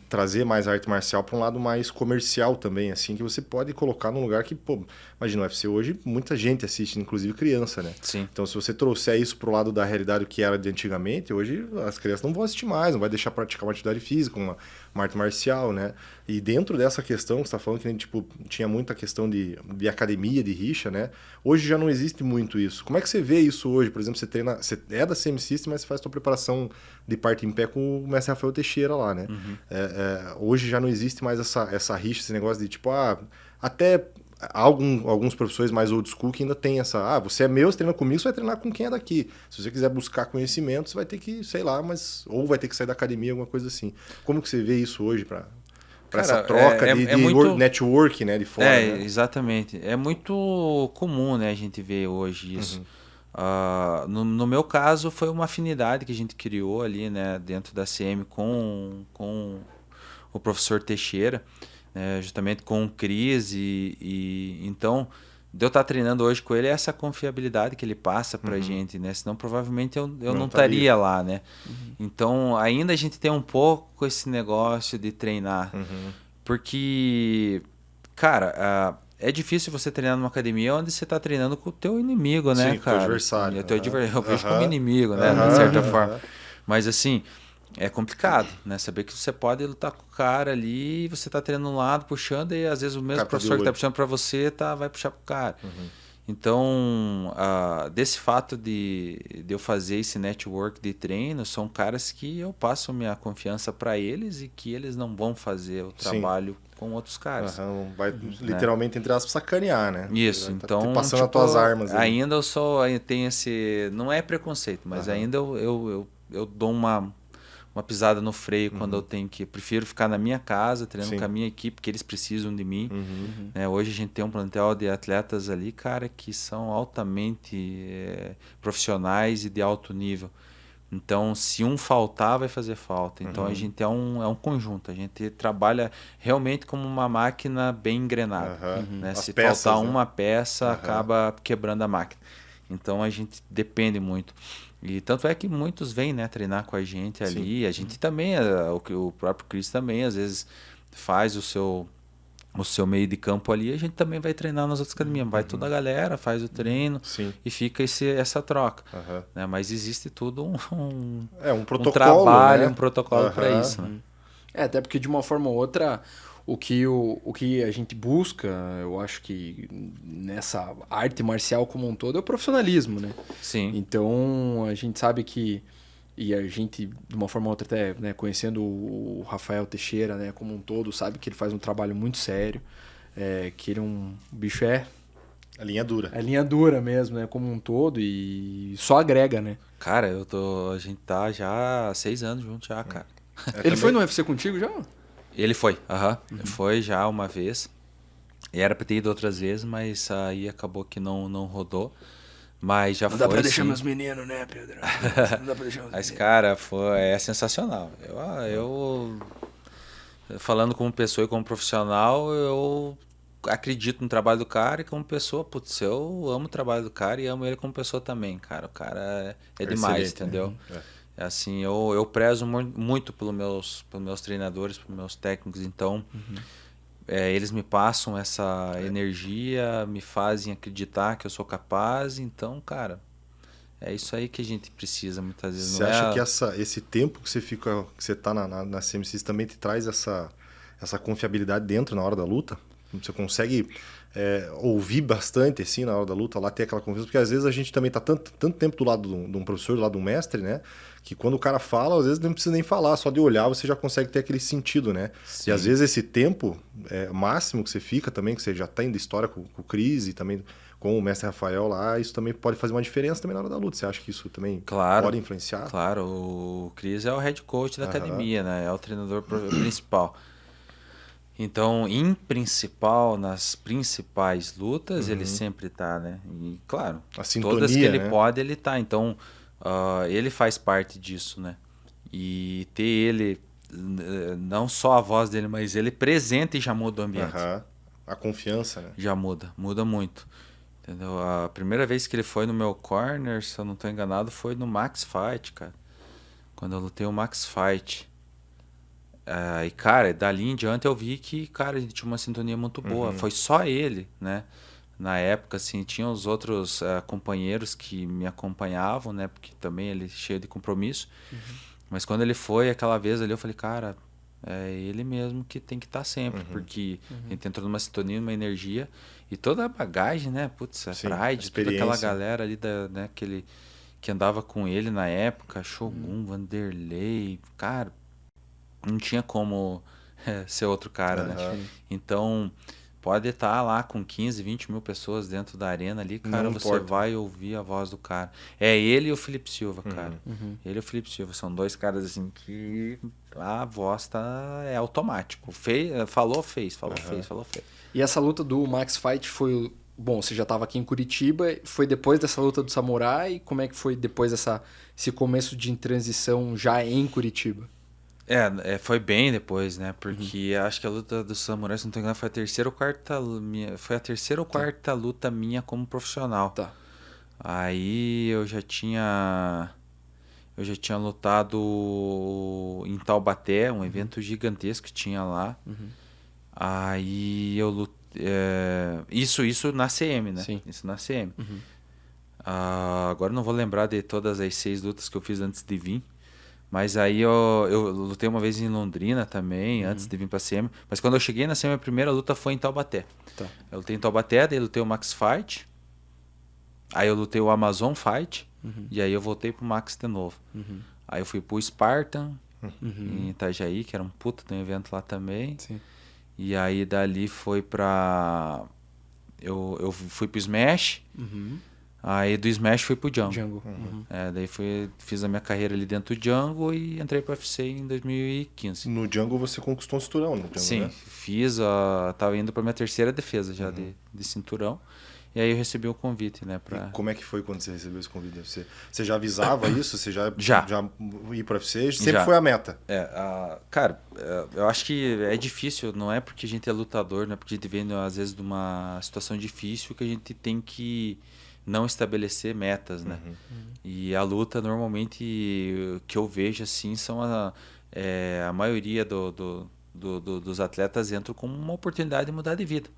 Speaker 3: trazer mais arte marcial para um lado mais comercial também, assim, que você pode colocar num lugar que, pô, imagina, o UFC hoje muita gente assiste, inclusive criança, né?
Speaker 2: Sim.
Speaker 3: Então, se você trouxer isso pro lado da realidade que era de antigamente, hoje as crianças não vão assistir mais, não vai deixar praticar uma atividade física, uma arte marcial, né? E dentro dessa questão que você está falando, que tipo, tinha muita questão de academia, de rixa, né? Hoje já não existe muito isso. Como é que você vê isso hoje? Por exemplo, você é da CM System, mas você faz sua preparação de parte em pé com o mestre Rafael Teixeira lá, né? Hoje já não existe mais essa rixa, esse negócio de tipo, até alguns professores mais old school que ainda tem essa, você é meu, você treina comigo, você vai treinar com quem é daqui. Se você quiser buscar conhecimento, você vai ter que, sei lá, ou vai ter que sair da academia, alguma coisa assim. Como que você vê isso hoje para essa troca de
Speaker 2: muito...
Speaker 3: network, né, de fora? Né?
Speaker 2: Exatamente. É muito comum, né, a gente ver hoje isso. No meu caso, foi uma afinidade que a gente criou ali, né, dentro da CM com o professor Teixeira, justamente com o Cris, e então, de eu estar treinando hoje com ele, é essa confiabilidade que ele passa pra gente, né? Senão provavelmente eu não estaria lá, né? Então, ainda a gente tem um pouco esse negócio de treinar, porque, cara, é difícil você treinar numa academia onde você está treinando com o teu inimigo, né,
Speaker 3: Sim,
Speaker 2: cara?
Speaker 3: teu adversário.
Speaker 2: Eu vejo como inimigo, né, de certa forma. Mas assim, é complicado, né? Saber que você pode lutar com o cara ali e você tá treinando um lado, puxando, e às vezes o mesmo professor que tá puxando para você vai puxar pro cara. Então, desse fato de eu fazer esse network de treino, são caras que eu passo minha confiança para eles e que eles não vão fazer o trabalho com outros caras.
Speaker 3: Vai literalmente, entre aspas, sacanear, né?
Speaker 2: Isso, então...
Speaker 3: Passando as tuas armas.
Speaker 2: Ainda eu tenho esse... Não é preconceito, mas ainda eu dou uma pisada no freio quando eu tenho que... Prefiro ficar na minha casa, treinando com a minha equipe, porque eles precisam de mim. Hoje a gente tem um plantel de atletas ali, cara, que são altamente profissionais e de alto nível. Então, se um faltar, vai fazer falta. Então, a gente é um conjunto. A gente trabalha realmente como uma máquina bem engrenada. Né? Se peças, faltar uma peça, acaba quebrando a máquina. Então, a gente depende muito. E tanto é que muitos vêm, né, treinar com a gente ali. A gente também, o próprio Chris também, às vezes, faz o seu meio de campo ali, a gente também vai treinar nas outras academias. Vai toda a galera, faz o treino e fica essa troca. Né? Mas existe tudo um
Speaker 3: protocolo,
Speaker 2: trabalho,
Speaker 3: né?
Speaker 2: um protocolo para isso. Né?
Speaker 1: Até porque de uma forma ou outra, o que a gente busca, eu acho que nessa arte marcial como um todo, é o profissionalismo, né?
Speaker 2: Sim.
Speaker 1: Então, a gente sabe que... E a gente, de uma forma ou outra, até né, conhecendo o Rafael Teixeira, né, como um todo, sabe que ele faz um trabalho muito sério, que ele é um bicho
Speaker 3: A linha dura.
Speaker 1: É linha dura mesmo, né, como um todo, e só agrega, né?
Speaker 2: Cara, a gente tá já há 6 anos juntos já, cara.
Speaker 1: Ele foi no UFC contigo já?
Speaker 2: Ele foi, foi já uma vez. E era pra ter ido outras vezes, mas aí acabou que não rodou. Mas já
Speaker 1: não
Speaker 2: foi.
Speaker 1: Não dá pra deixar meus meninos, né, Pedro? Não dá pra deixar meus
Speaker 2: Mas, cara, é sensacional. Eu falando como pessoa e como profissional, eu acredito no trabalho do cara, e como pessoa, putz, eu amo o trabalho do cara e amo ele como pessoa também, cara. O cara é demais, entendeu? Assim, eu prezo muito pelos meus treinadores, pelos meus técnicos, então... eles me passam essa energia, me fazem acreditar que eu sou capaz. Então, cara, é isso aí que a gente precisa muitas vezes.
Speaker 3: Você acha que esse tempo que você tá na CMC também te traz essa confiabilidade dentro na hora da luta? Você consegue ouvir bastante assim na hora da luta, lá ter aquela confiança? Porque às vezes a gente também tá tanto tempo do lado de um professor, do lado de um mestre, né? Que quando o cara fala, às vezes não precisa nem falar, só de olhar você já consegue ter aquele sentido, né? Sim. E às vezes esse tempo máximo que você fica também, que você já tem de história com o Cris e também com o mestre Rafael lá, isso também pode fazer uma diferença também na hora da luta. Você acha que isso também pode influenciar?
Speaker 2: Claro, o Cris é o head coach da academia, né? É o treinador principal. Então, nas principais lutas, ele sempre tá, né? E, claro,
Speaker 3: a sintonia,
Speaker 2: todas que ele
Speaker 3: né?
Speaker 2: pode, ele tá. Então, ele faz parte disso, né? E ter ele, não só a voz dele, mas ele presente já muda o ambiente.
Speaker 3: A confiança, né?
Speaker 2: Já muda muito. Entendeu? A primeira vez que ele foi no meu corner, se eu não tô enganado, foi no Max Fight, cara. Quando eu lutei o Max Fight. E, cara, dali em diante eu vi que, cara, ele tinha uma sintonia muito boa. Foi só ele, né? Na época, assim, tinha os outros companheiros que me acompanhavam, né? Porque também ele cheio de compromisso. Mas quando ele foi aquela vez ali, eu falei, cara, é ele mesmo que tem que estar sempre. Porque a gente entrou numa sintonia, numa energia. E toda a bagagem, né? Putz, a
Speaker 3: Sim,
Speaker 2: Pride, toda aquela
Speaker 3: experiência.
Speaker 2: galera ali né, que andava com ele na época, Shogun, Vanderlei, cara, não tinha como ser outro cara, né? Então, pode estar lá com 15, 20 mil pessoas dentro da arena ali, cara,
Speaker 3: Não
Speaker 2: você
Speaker 3: importa.
Speaker 2: vai ouvir a voz do cara. É ele e o Felipe Silva, cara. Ele e o Felipe Silva são dois caras assim que a voz é automático. Falou, fez, falou, fez, falou, fez.
Speaker 1: E essa luta do Max Fight foi... Bom, você já estava aqui em Curitiba, foi depois dessa luta do Samurai? Como é que foi depois esse começo de transição já em Curitiba?
Speaker 2: Foi bem depois, né? Porque acho que a luta do Samurai, se não tô enganado, foi a terceira ou quarta luta minha como profissional.
Speaker 1: Tá.
Speaker 2: Aí eu já tinha lutado em Taubaté, um evento gigantesco que tinha lá. Aí eu lutei. Isso na CM, né?
Speaker 1: Sim.
Speaker 2: Isso na CM. Agora eu não vou lembrar de todas as 6 lutas que eu fiz antes de vir. Mas aí eu lutei uma vez em Londrina também, antes de vir pra CM. Mas quando eu cheguei na CM, a primeira luta foi em Taubaté.
Speaker 1: Tá.
Speaker 2: Eu lutei em Taubaté, daí eu lutei o Max Fight. Aí eu lutei o Amazon Fight. E aí eu voltei pro Max de novo. Aí eu fui pro Spartan, em Itajaí, que era um puta de um evento lá também.
Speaker 1: Sim.
Speaker 2: E aí dali foi pra... Eu fui pro Smash. Aí do Smash fui pro Django.
Speaker 1: Django.
Speaker 2: Daí fiz a minha carreira ali dentro do Django e entrei pro UFC em 2015.
Speaker 3: No Django você conquistou um cinturão, no Django,
Speaker 2: Sim,
Speaker 3: né?
Speaker 2: fiz, tava indo pra minha terceira defesa já de cinturão. E aí eu recebi o convite, né?
Speaker 3: E como é que foi quando você recebeu esse convite do UFC? Você já avisava isso? Você já ia pro UFC? Sempre
Speaker 2: Já.
Speaker 3: foi a meta?
Speaker 2: Cara, eu acho que é difícil, não é porque a gente é lutador, não é porque a gente vem, às vezes, de uma situação difícil que a gente tem que não estabelecer metas, né? E a luta, normalmente, o que eu vejo, assim, são a maioria dos atletas entram com uma oportunidade de mudar de vida.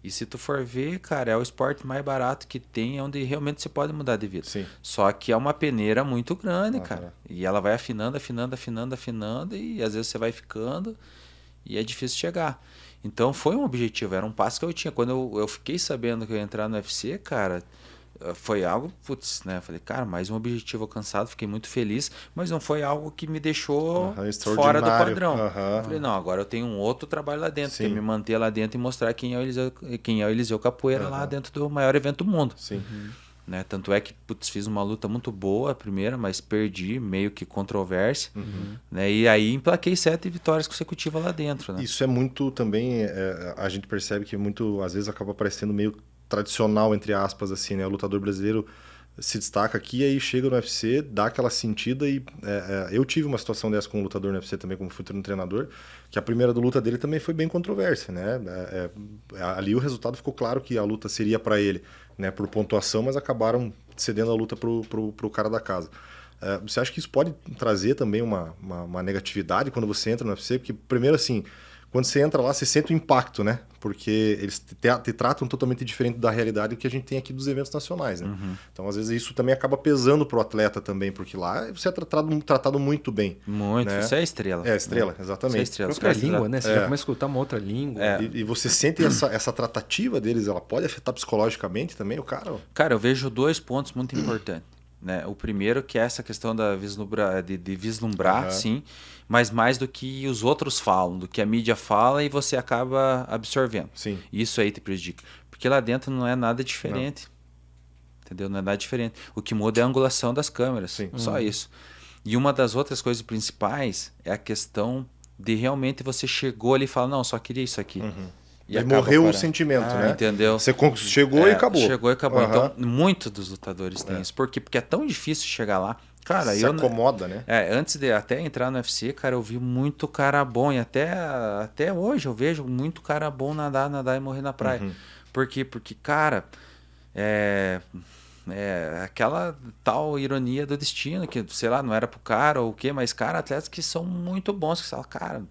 Speaker 2: E se tu for ver, cara, é o esporte mais barato que tem, é onde realmente você pode mudar de vida.
Speaker 3: Sim.
Speaker 2: Só que é uma peneira muito grande, cara. E ela vai afinando, e às vezes você vai ficando e é difícil chegar. Então foi um objetivo, era um passo que eu tinha. Quando eu fiquei sabendo que eu ia entrar no UFC, cara, foi algo, putz, né? Eu falei, cara, mais um objetivo alcançado, fiquei muito feliz, mas não foi algo que me deixou fora do padrão. Eu falei, não, agora eu tenho um outro trabalho lá dentro, que é me manter lá dentro e mostrar quem é o Eliseu Capoeira lá dentro do maior evento do mundo.
Speaker 3: Sim.
Speaker 2: Né? Tanto é que fiz uma luta muito boa a primeira, mas perdi, meio que controvérsia. Né? E aí emplaquei 7 vitórias consecutivas lá dentro. Né?
Speaker 3: Isso é muito também, a gente percebe que muito, às vezes acaba parecendo meio tradicional, entre aspas, assim, né? O lutador brasileiro se destaca aqui, aí chega no UFC, dá aquela sentida e... eu tive uma situação dessa com um lutador no UFC também, como fui treinador, que a primeira luta dele também foi bem controvérsia, né? Ali o resultado ficou claro que a luta seria para ele, né? Por pontuação, mas acabaram cedendo a luta pro cara da casa. Você acha que isso pode trazer também uma negatividade quando você entra no UFC? Porque, primeiro assim, quando você entra lá, você sente o impacto, né? Porque eles te tratam totalmente diferente da realidade que a gente tem aqui dos eventos nacionais, né? Então, às vezes, isso também acaba pesando pro atleta também, porque lá você é tratado muito bem.
Speaker 2: Muito,
Speaker 3: né?
Speaker 2: você é estrela.
Speaker 3: É, estrela, exatamente.
Speaker 2: Você é estrela.
Speaker 1: Outra língua, né? Você já começa a escutar uma outra língua.
Speaker 3: E você sente essa tratativa deles, ela pode afetar psicologicamente também o cara?
Speaker 2: Cara, eu vejo 2 pontos muito importantes. Né? O primeiro que é essa questão de vislumbrar, sim, mas mais do que os outros falam, do que a mídia fala e você acaba absorvendo.
Speaker 3: Sim.
Speaker 2: Isso aí te prejudica. Porque lá dentro não é nada diferente. Entendeu? Não é nada diferente. O que muda é a angulação das câmeras.
Speaker 3: Sim.
Speaker 2: Só isso. E uma das outras coisas principais é a questão de realmente você chegou ali e fala, não, só queria isso aqui.
Speaker 3: E morreu o sentimento, né?
Speaker 2: Entendeu?
Speaker 3: Você chegou e acabou.
Speaker 2: Chegou e acabou. Então, muitos dos lutadores têm isso. Por quê? Porque é tão difícil chegar lá. Cara,
Speaker 3: se acomoda, né?
Speaker 2: Antes de até entrar no UFC, cara, eu vi muito cara bom. E até hoje eu vejo muito cara bom nadar e morrer na praia. Por quê? Porque, cara, aquela tal ironia do destino, que, sei lá, não era pro cara ou o quê, mas, cara, atletas que são muito bons, que você fala, cara,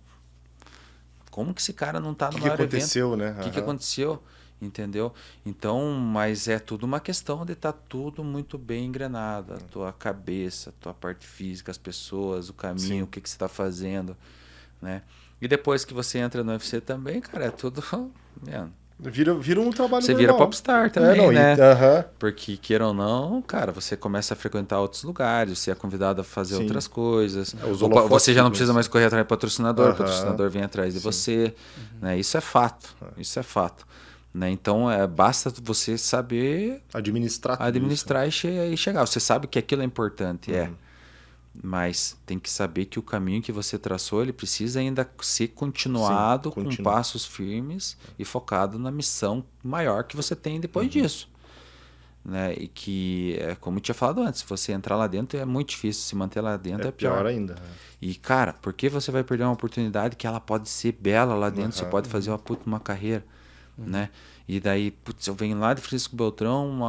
Speaker 2: como que esse cara não tá no maior evento?
Speaker 3: O que aconteceu, né?
Speaker 2: O que aconteceu? Entendeu? Então, mas é tudo uma questão de estar tudo muito bem engrenado. A tua cabeça, a tua parte física, as pessoas, o caminho,
Speaker 3: Sim.
Speaker 2: o que você está fazendo, né? E depois que você entra no UFC também, cara, é tudo...
Speaker 3: Vira um trabalho
Speaker 2: Você
Speaker 3: normal.
Speaker 2: vira popstar também, né?
Speaker 3: Aham.
Speaker 2: Porque, queira ou não, cara, você começa a frequentar outros lugares, você é convidado a fazer
Speaker 3: Sim.
Speaker 2: outras coisas.
Speaker 3: Os
Speaker 2: Opa,
Speaker 3: holofotes
Speaker 2: você já não
Speaker 3: ficam
Speaker 2: precisa
Speaker 3: assim.
Speaker 2: mais correr atrás do patrocinador, o
Speaker 3: Aham.
Speaker 2: patrocinador vem atrás de
Speaker 3: Sim.
Speaker 2: você. Né? Isso é fato. Isso é fato. Né? Então, basta você saber
Speaker 3: Administrar tudo
Speaker 2: administrar e chegar. Você sabe que aquilo é importante,
Speaker 3: Uhum.
Speaker 2: mas tem que saber que o caminho que você traçou, ele precisa ainda ser continuado
Speaker 3: Sim,
Speaker 2: com
Speaker 3: continua.
Speaker 2: passos firmes e focado na missão maior que você tem depois disso. Né? E que, como eu tinha falado antes, se você entrar lá dentro é muito difícil, se manter lá dentro
Speaker 3: É pior ainda.
Speaker 2: E, cara, por que você vai perder uma oportunidade que ela pode ser bela lá dentro, você pode fazer uma carreira, né? E daí, putz, eu venho lá de Francisco Beltrão,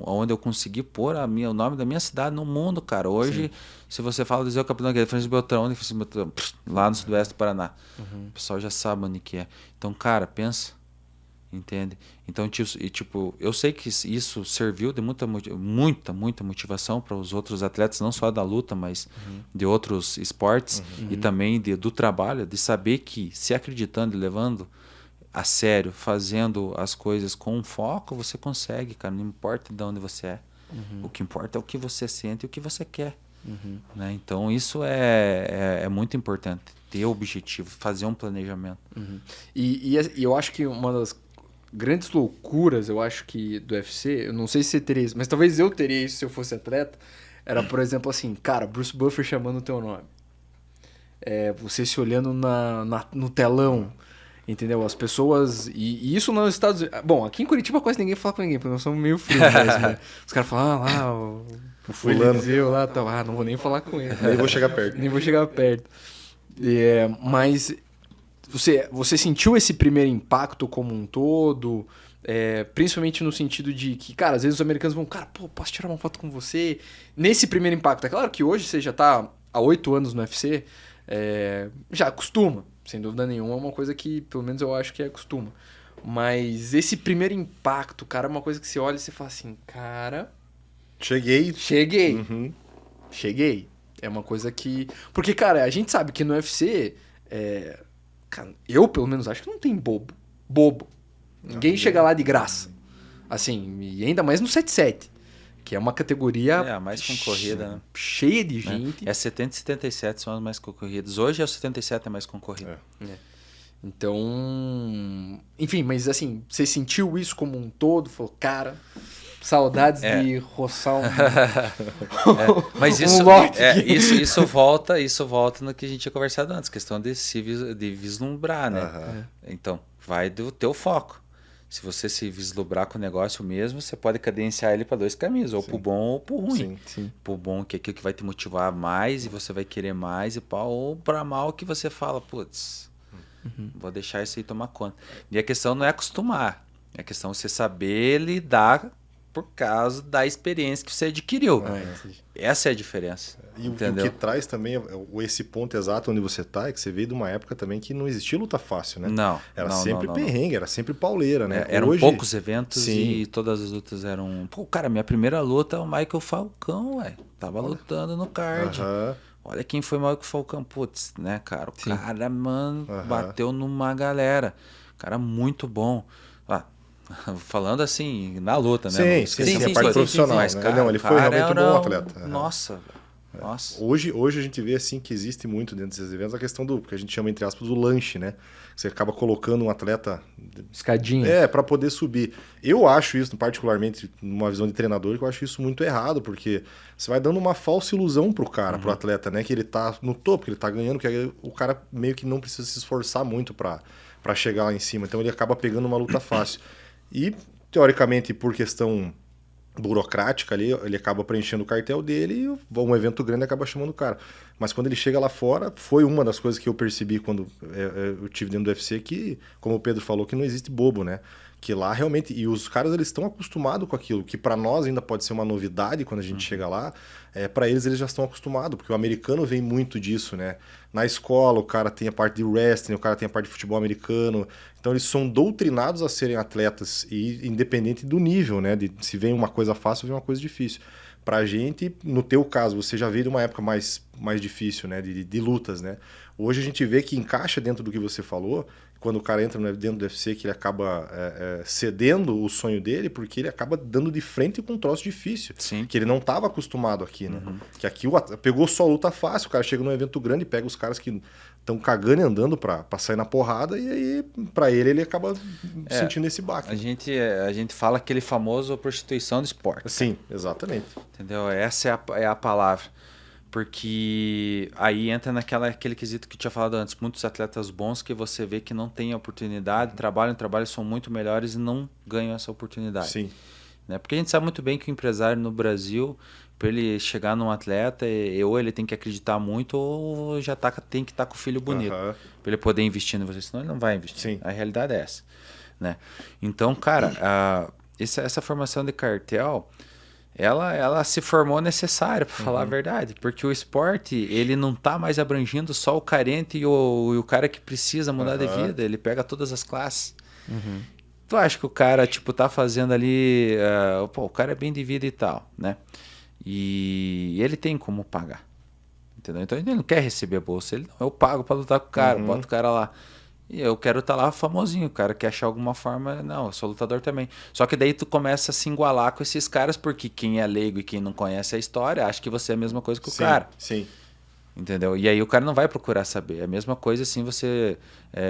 Speaker 2: onde eu consegui pôr o nome da minha cidade no mundo, cara. Hoje, se você fala do Zé Capitão, que é Francisco Beltrão, onde Francisco Beltrão, lá no sudoeste do Paraná, o pessoal já sabe onde que é. Então, cara, pensa, entende? Então, tipo, eu sei que isso serviu de muita motivação para os outros atletas, não só da luta, mas de outros esportes e também do trabalho, de saber que se acreditando e levando a sério, fazendo as coisas com foco, você consegue, cara, não importa de onde você é. O que importa é o que você sente e o que você quer. Né? Então, isso é muito importante, ter objetivo, fazer um planejamento.
Speaker 1: E eu acho que uma das grandes loucuras, eu acho que do UFC, eu não sei se você teria isso, mas talvez eu teria isso se eu fosse atleta, era, por exemplo, assim, cara, Bruce Buffer chamando o teu nome. Você se olhando no telão, entendeu? As pessoas... E isso nos Estados Unidos... Bom, aqui em Curitiba quase ninguém fala com ninguém, porque nós somos meio frios mesmo, né? Os caras falam, lá, o
Speaker 3: fulano.
Speaker 1: Eliseu lá, tá, não vou nem falar com ele.
Speaker 3: Nem vou chegar perto.
Speaker 1: Nem vou chegar perto. Mas você sentiu esse primeiro impacto como um todo, principalmente no sentido de que, cara, às vezes os americanos vão, cara, pô, posso tirar uma foto com você? Nesse primeiro impacto. É claro que hoje você já tá há 8 anos no UFC, já acostuma, sem dúvida nenhuma, é uma coisa que, pelo menos eu acho que acostuma. Mas esse primeiro impacto, cara, é uma coisa que você olha e você fala assim, cara...
Speaker 3: Cheguei. Uhum.
Speaker 1: Cheguei. É uma coisa que... Porque, cara, a gente sabe que no UFC... Cara, eu, pelo menos, acho que não tem bobo. Ninguém chega lá de graça. Assim, e ainda mais no 7-7. Que é uma categoria...
Speaker 2: a mais concorrida, né?
Speaker 1: Cheia de gente.
Speaker 2: 70 e 77 são as mais concorridas. Hoje é o 77 é mais concorrido.
Speaker 1: Então... Enfim, mas assim, você sentiu isso como um todo? Falou, cara... Saudades de roçar
Speaker 2: mas isso volta no que a gente tinha conversado antes, questão de vislumbrar, né? Então, vai do teu foco. Se você se vislumbrar com o negócio mesmo, você pode cadenciar ele para 2 caminhos, ou pro bom ou pro ruim.
Speaker 1: Sim.
Speaker 2: Pro bom, que é aquilo que vai te motivar mais e você vai querer mais, ou para mal que você fala, putz, vou deixar isso aí tomar conta. E a questão não é acostumar, é a questão de você saber lidar por causa da experiência que você adquiriu. Essa é a diferença.
Speaker 3: E o
Speaker 2: entendeu?
Speaker 3: que traz também esse ponto exato onde você tá, é que você veio de uma época também que não existia luta fácil, né?
Speaker 2: Não.
Speaker 3: Era sempre perrengue, era sempre pauleira, né?
Speaker 2: Eram poucos eventos e todas as lutas eram... Pô, cara, minha primeira luta é o Michael Falcão, velho. Tava lutando no card. Olha quem foi o Michael Falcão. Putz, né, cara? O cara, mano, bateu numa galera. Cara muito bom. Falando assim, na luta, né?
Speaker 3: Sim, a parte profissional.
Speaker 2: Mas, cara,
Speaker 3: não, ele foi realmente um bom atleta.
Speaker 2: Nossa.
Speaker 3: Hoje a gente vê assim que existe muito dentro desses eventos a questão do que a gente chama, entre aspas, do lanche, né? Você acaba colocando um atleta...
Speaker 1: Escadinha.
Speaker 3: Para poder subir. Eu acho isso, particularmente, numa visão de treinador, que eu acho isso muito errado, porque você vai dando uma falsa ilusão pro cara, pro atleta, né? Que ele tá no topo, que ele tá ganhando, que aí o cara meio que não precisa se esforçar muito para chegar lá em cima. Então ele acaba pegando uma luta fácil. E, teoricamente, por questão burocrática ali, ele acaba preenchendo o cartel dele e um evento grande acaba chamando o cara. Mas quando ele chega lá fora, foi uma das coisas que eu percebi quando eu tive dentro do UFC, que, como o Pedro falou, que não existe bobo, né? Porque lá realmente, e os caras eles estão acostumados com aquilo, que para nós ainda pode ser uma novidade quando a gente chega lá, para eles já estão acostumados, porque o americano vem muito disso, né? Na escola o cara tem a parte de wrestling, o cara tem a parte de futebol americano, então eles são doutrinados a serem atletas, e independente do nível, né? De se vem uma coisa fácil ou vem uma coisa difícil. Pra gente, no teu caso, você já veio de uma época mais difícil, né? De lutas, né? Hoje a gente vê que encaixa dentro do que você falou, quando o cara entra dentro do UFC, que ele acaba cedendo o sonho dele, porque ele acaba dando de frente com um troço difícil.
Speaker 2: Sim.
Speaker 3: Que ele não estava acostumado aqui, né? Que aqui pegou só luta fácil, o cara chega num evento grande, pega os caras que estão cagando e andando pra sair na porrada, e aí, pra ele acaba sentindo esse baque.
Speaker 2: A gente fala aquele famoso prostituição do esporte.
Speaker 3: Sim, exatamente.
Speaker 2: Entendeu? Essa é a palavra. Porque aí entra naquele quesito que eu tinha falado antes. Muitos atletas bons que você vê que não têm oportunidade, trabalham, são muito melhores e não ganham essa oportunidade.
Speaker 3: Sim.
Speaker 2: Né? Porque a gente sabe muito bem que o empresário no Brasil, para ele chegar num atleta, ou ele tem que acreditar muito, ou já tem que estar com o filho bonito. Para ele poder investir em você, senão ele não vai investir.
Speaker 3: Sim.
Speaker 2: A realidade é essa. Né? Então, cara, essa formação de cartel... Ela se formou necessária, para falar a verdade, porque o esporte ele não tá mais abrangindo só o carente e o cara que precisa mudar de vida, ele pega todas as classes. Tu acha que o cara tá fazendo ali, o cara é bem de vida e tal, né? E ele tem como pagar, entendeu? Então ele não quer receber a bolsa, eu pago para lutar com o cara, bota o cara lá. E eu quero estar lá famosinho, o cara quer achar alguma forma, não, eu sou lutador também. Só que daí tu começa a se igualar com esses caras, porque quem é leigo e quem não conhece a história, acha que você é a mesma coisa que o cara.
Speaker 3: Sim.
Speaker 2: Entendeu? E aí o cara não vai procurar saber. É a mesma coisa assim você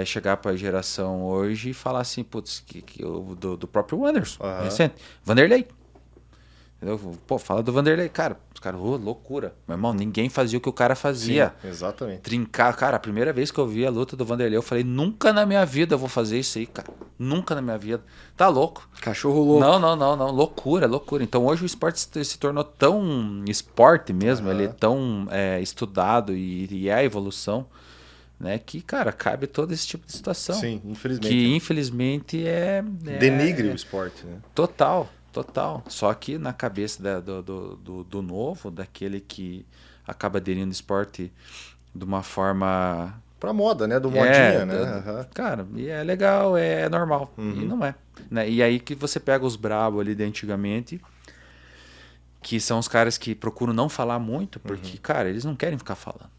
Speaker 2: chegar para a geração hoje e falar assim, putz, do próprio Anderson, recente, Vanderlei. Entendeu? Pô, fala do Vanderlei, cara, os caras, loucura. Meu irmão, ninguém fazia o que o cara fazia.
Speaker 3: Sim, exatamente.
Speaker 2: Trincar, cara, a primeira vez que eu vi a luta do Vanderlei, eu falei, nunca na minha vida eu vou fazer isso aí, cara. Nunca na minha vida. Tá louco.
Speaker 1: Cachorro louco.
Speaker 2: Não. Loucura. Então hoje o esporte se tornou tão esporte mesmo, ele é tão estudado e é a evolução, né, que, cara, cabe todo esse tipo de situação.
Speaker 3: Sim, infelizmente.
Speaker 2: Que infelizmente
Speaker 3: denigre o esporte, né?
Speaker 2: Total. Só que na cabeça do novo, daquele que acaba aderindo ao esporte de uma forma...
Speaker 3: Pra moda, né? Do modinha, né?
Speaker 2: Cara, e é legal, é normal. E não é. Né? E aí que você pega os brabos ali de antigamente, que são os caras que procuram não falar muito, porque, cara, eles não querem ficar falando.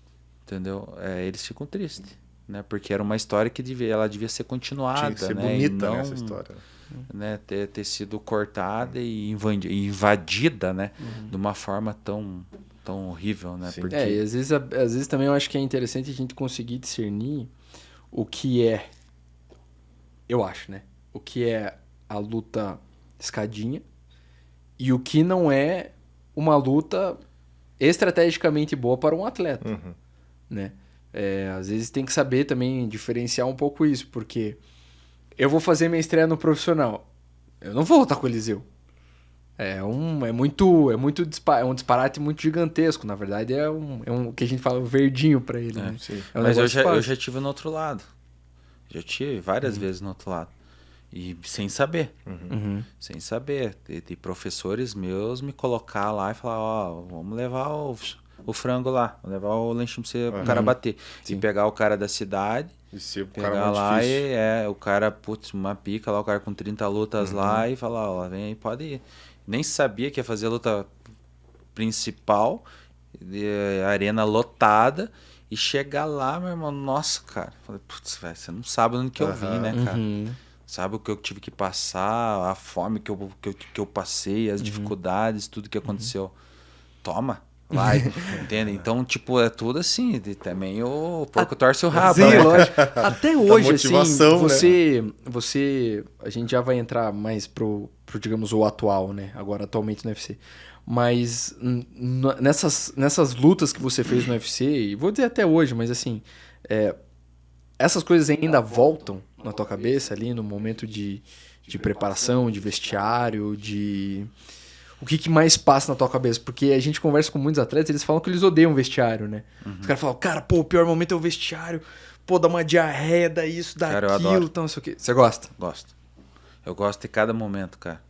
Speaker 2: Entendeu? Eles ficam tristes. Né? Porque era uma história que ela devia ser continuada.
Speaker 3: Tinha que ser
Speaker 2: né?
Speaker 3: bonita,
Speaker 2: não,
Speaker 3: né, essa história.
Speaker 2: Né, ter sido cortada e invadida, né, de uma forma tão horrível, né?
Speaker 1: Porque... e às vezes também eu acho que é interessante a gente conseguir discernir o que é, eu acho, né? O que é a luta escadinha e o que não é uma luta estrategicamente boa para um atleta, né? Às vezes tem que saber também diferenciar um pouco isso, porque eu vou fazer minha estreia no profissional. Eu não vou lutar com o Eliseu. É um disparate muito gigantesco. Na verdade, é um que a gente fala verdinho pra ele. Né?
Speaker 2: Mas eu já tive no outro lado. Já tive várias vezes no outro lado. E sem saber. Sem saber. De professores meus me colocar lá e falar, vamos levar o frango lá. Vamos levar o lanchinho pra você, o cara bater. E pegar o cara da cidade...
Speaker 3: E se o
Speaker 2: pegar
Speaker 3: cara
Speaker 2: lá
Speaker 3: difícil.
Speaker 2: e o cara, putz, uma pica lá, o cara com 30 lutas lá e falar, vem aí, pode ir. Nem sabia que ia fazer a luta principal, arena lotada, e chegar lá, meu irmão, nossa, cara. Falei, putz, velho, você não sabe onde que eu vim, né, cara? Sabe o que eu tive que passar, a fome que eu passei, as dificuldades, tudo que aconteceu. Toma. Vai, entende? Então, tipo, é tudo assim. Também o porco torce o rabo.
Speaker 1: Sim,
Speaker 2: né?
Speaker 1: lógico. Até hoje, assim,
Speaker 3: né?
Speaker 1: a gente já vai entrar mais pro, digamos, o atual, né? Agora, atualmente no UFC. Mas nessas lutas que você fez no UFC, e vou dizer até hoje, mas assim, essas coisas ainda voltam na tua cabeça ali no momento de preparação, de vestiário, O que mais passa na tua cabeça? Porque a gente conversa com muitos atletas, eles falam que eles odeiam o vestiário, né? Os caras falam, cara, o pior momento é o vestiário. Dá uma diarreia, dá isso, dá aquilo, então não sei o quê. Você gosta?
Speaker 2: Gosto. Eu gosto de cada momento, cara.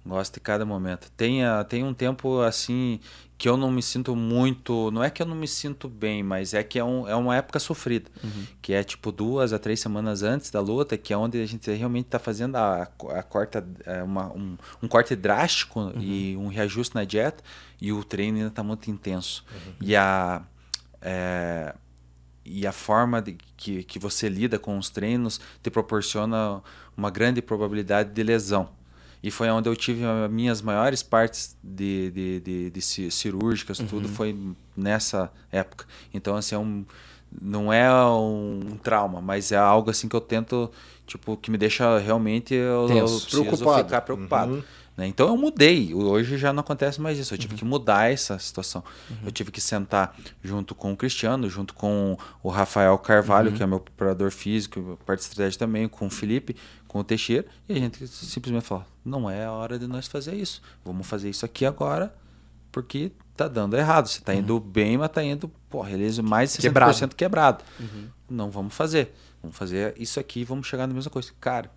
Speaker 2: Gosto de cada momento. Tem um tempo assim que eu não me sinto muito. Não é que eu não me sinto bem, mas é que é uma época sofrida. Que é tipo 2 a 3 semanas antes da luta, que é onde a gente realmente está fazendo a corta, um corte drástico e um reajuste na dieta, e o treino ainda está muito intenso. E a forma que você lida com os treinos te proporciona uma grande probabilidade de lesão. E foi onde eu tive as minhas maiores partes de cirúrgicas, tudo foi nessa época. Então, assim, não é um trauma, mas é algo assim que eu tento, tipo, que me deixa realmente... Eu preciso ficar preocupado. Né? Então, eu mudei. Hoje já não acontece mais isso. Eu tive que mudar essa situação. Eu tive que sentar junto com o Cristiano, junto com o Rafael Carvalho, que é meu preparador físico, parte de estratégia também, com o Felipe, com o Teixeira, e a gente simplesmente fala, não é a hora de nós fazer isso. Vamos fazer isso aqui agora, porque tá dando errado. Você tá indo bem, mas tá indo, mais de 60% quebrado. Não vamos fazer. Vamos fazer isso aqui e vamos chegar na mesma coisa. Cara,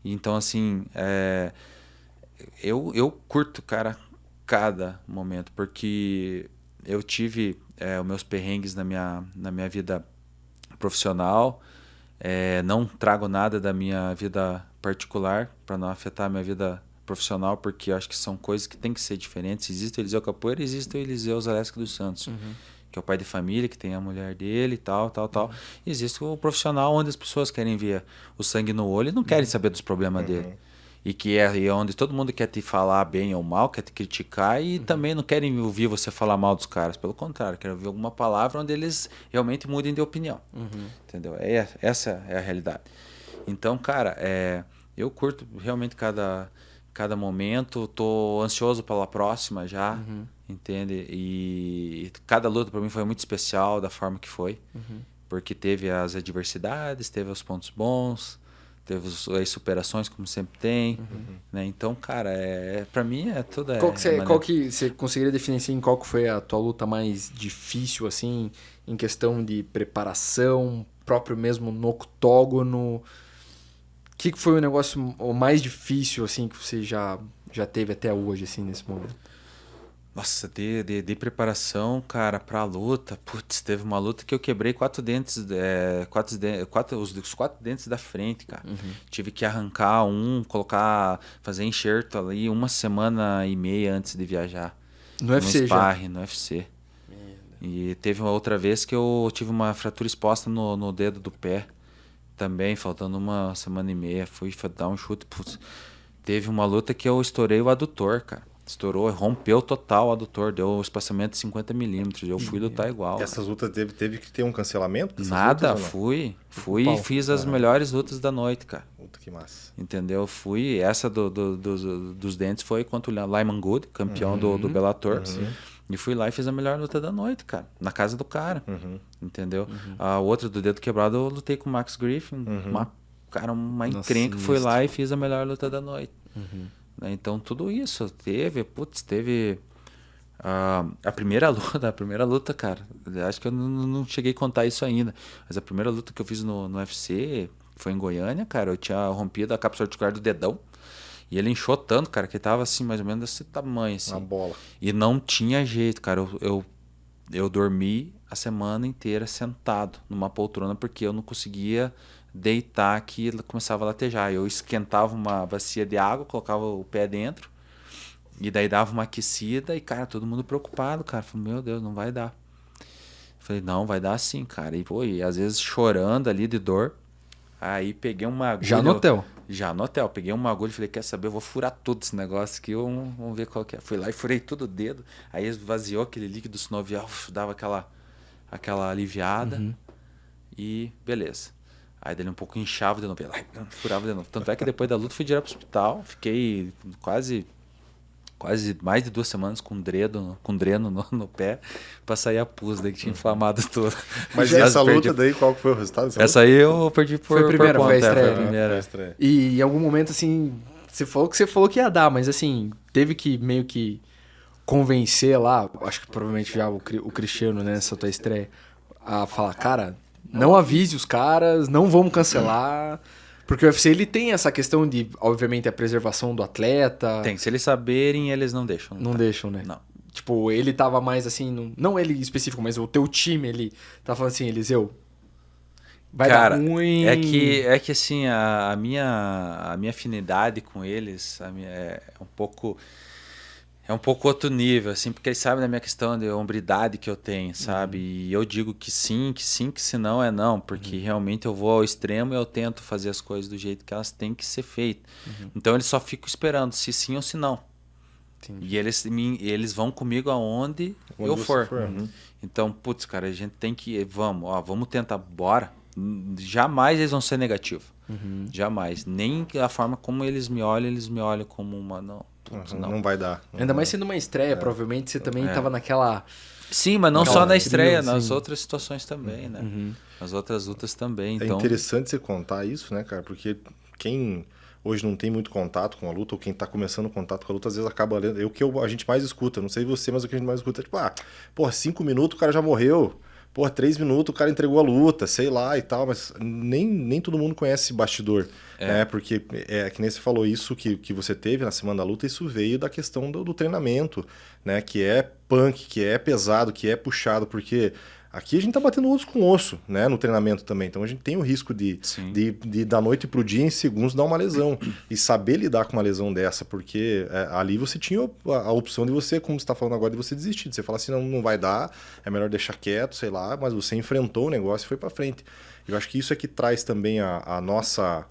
Speaker 2: então, assim, eu curto, cara, cada momento, porque eu tive os meus perrengues na minha vida profissional. Não trago nada da minha vida particular para não afetar a minha vida profissional, porque eu acho que são coisas que tem que ser diferentes. Existe o Eliseu Capoeira, existe o Eliseu Zaleski dos Santos, que é o pai de família, que tem a mulher dele e tal. Existe o profissional onde as pessoas querem ver o sangue no olho e não querem saber dos problemas dele. E que é onde todo mundo quer te falar bem ou mal, quer te criticar e também não querem ouvir você falar mal dos caras. Pelo contrário, querem ouvir alguma palavra onde eles realmente mudem de opinião. Entendeu? Essa é a realidade. Então, cara, eu curto realmente cada momento. Tô ansioso pela próxima já, entende? E cada luta para mim foi muito especial da forma que foi. Porque teve as adversidades, teve os pontos bons, teve as superações, como sempre tem, né? Então, cara, pra mim tudo
Speaker 1: Qual que você conseguiria definir assim, qual que foi a tua luta mais difícil, assim, em questão de preparação, próprio mesmo no octógono? O que foi o negócio mais difícil, assim, que você já teve até hoje, assim, nesse momento?
Speaker 2: Nossa, de preparação, cara, pra luta, teve uma luta que eu quebrei 4 dentes, os 4 dentes da frente, cara. Tive que arrancar fazer enxerto ali 1 semana e meia antes de viajar.
Speaker 1: No UFC
Speaker 2: sparring, no UFC. E teve uma outra vez que eu tive uma fratura exposta no dedo do pé, também, faltando 1 semana e meia. Fui dar um chute, teve uma luta que eu estourei o adutor, cara. Estourou, rompeu total o adutor, deu um espaçamento de 50 milímetros. Eu fui lutar igual.
Speaker 3: Essas lutas teve que ter um cancelamento?
Speaker 2: Nada, fui e fiz as melhores lutas da noite, cara.
Speaker 3: Puta, que massa.
Speaker 2: Entendeu? Essa dos dentes foi contra o Lyman Good, campeão do Bellator. E fui lá e fiz a melhor luta da noite, cara. Na casa do cara. Entendeu? A outra do dedo quebrado eu lutei com o Max Griffin. Uma encrenca. Fui lá e fiz a melhor luta da noite. Então tudo isso teve a primeira luta, cara. Acho que eu não cheguei a contar isso ainda, mas a primeira luta que eu fiz no UFC foi em Goiânia, cara. Eu tinha rompido a cápsula articular do dedão e ele inchou tanto, cara, que tava assim, mais ou menos desse tamanho, assim.
Speaker 3: Uma bola.
Speaker 2: E não tinha jeito, cara. Eu dormi a semana inteira sentado numa poltrona porque eu não conseguia deitar, que começava a latejar. Eu esquentava uma bacia de água, colocava o pé dentro e daí dava uma aquecida e, cara, todo mundo preocupado, cara. Falei, meu Deus, não vai dar. Falei, não, vai dar sim, cara. E às vezes chorando ali de dor. Aí peguei uma agulha.
Speaker 1: Já no hotel?
Speaker 2: Já no hotel. Peguei uma agulha e falei, quer saber, eu vou furar tudo esse negócio aqui, vamos ver qual que é. Fui lá e furei tudo o dedo. Aí esvaziou aquele líquido sinovial, dava aquela aliviada e beleza. Aí dele um pouco inchava de novo, furava de novo. Tanto é que depois da luta fui direto pro hospital, fiquei quase mais de 2 semanas com dreno no pé pra sair a pus, daí que tinha inflamado tudo.
Speaker 3: Mas e essa luta daí, qual que foi o resultado?
Speaker 2: Essa aí eu perdi por
Speaker 1: Foi a primeira,
Speaker 2: por
Speaker 1: foi a
Speaker 2: conta,
Speaker 1: estreia.
Speaker 2: foi a primeira.
Speaker 3: Estreia.
Speaker 1: E em algum momento, assim, você falou que ia dar, mas assim, teve que meio que convencer lá, acho que provavelmente já o Cristiano, né, nessa tua estreia, a falar, cara, não avise os caras, não vamos cancelar. Porque o UFC ele tem essa questão de, obviamente, a preservação do atleta.
Speaker 2: Tem, se eles saberem, eles não deixam.
Speaker 1: Não deixam, né?
Speaker 2: Não.
Speaker 1: Tipo, ele tava mais assim, não ele específico, mas o teu time, ele tava falando assim, Eliseu, vai
Speaker 2: Cara,
Speaker 1: dar ruim.
Speaker 2: é que assim, a minha afinidade com eles é um pouco outro nível, assim, porque eles sabem da minha questão de hombridade que eu tenho, sabe? E eu digo que sim, que se não é não, porque realmente eu vou ao extremo e eu tento fazer as coisas do jeito que elas têm que ser feitas. Então eles só ficam esperando se sim ou se não.
Speaker 1: Entendi.
Speaker 2: E eles vão comigo aonde eu
Speaker 3: você
Speaker 2: for.
Speaker 3: for.
Speaker 2: Então, putz, cara, a gente tem que... Vamos tentar, bora. Jamais eles vão ser negativos. Jamais. Nem a forma como eles me olham como uma... Não, putz, não.
Speaker 3: Não vai dar.
Speaker 1: Ainda mais sendo uma estreia, provavelmente você também tava naquela...
Speaker 2: Sim, mas não
Speaker 1: Aquela
Speaker 2: só na
Speaker 1: frio,
Speaker 2: estreia,
Speaker 1: assim.
Speaker 2: nas outras situações também, né? Nas outras lutas também.
Speaker 3: É
Speaker 2: Então,
Speaker 3: interessante você contar isso, né, cara? Porque quem hoje não tem muito contato com a luta, ou quem tá começando contato com a luta, às vezes acaba lendo. A gente mais escuta, não sei você, mas o que a gente mais escuta é tipo, 5 minutos o cara já morreu. 3 minutos o cara entregou a luta, sei lá e tal, mas nem todo mundo conhece esse bastidor, né? Porque, que nem você falou, isso que você teve na semana da luta, isso veio da questão do treinamento, né? Que é punk, que é pesado, que é puxado, porque aqui a gente tá batendo osso com osso, né? No treinamento também, então a gente tem o risco de da noite pro dia, em segundos, dar uma lesão. E saber lidar com uma lesão dessa, porque ali você tinha a opção de você, como você tá falando agora, de você desistir, de você falar assim, não vai dar, é melhor deixar quieto, sei lá, mas você enfrentou o negócio e foi pra frente. Eu acho que isso é que traz também a nossa...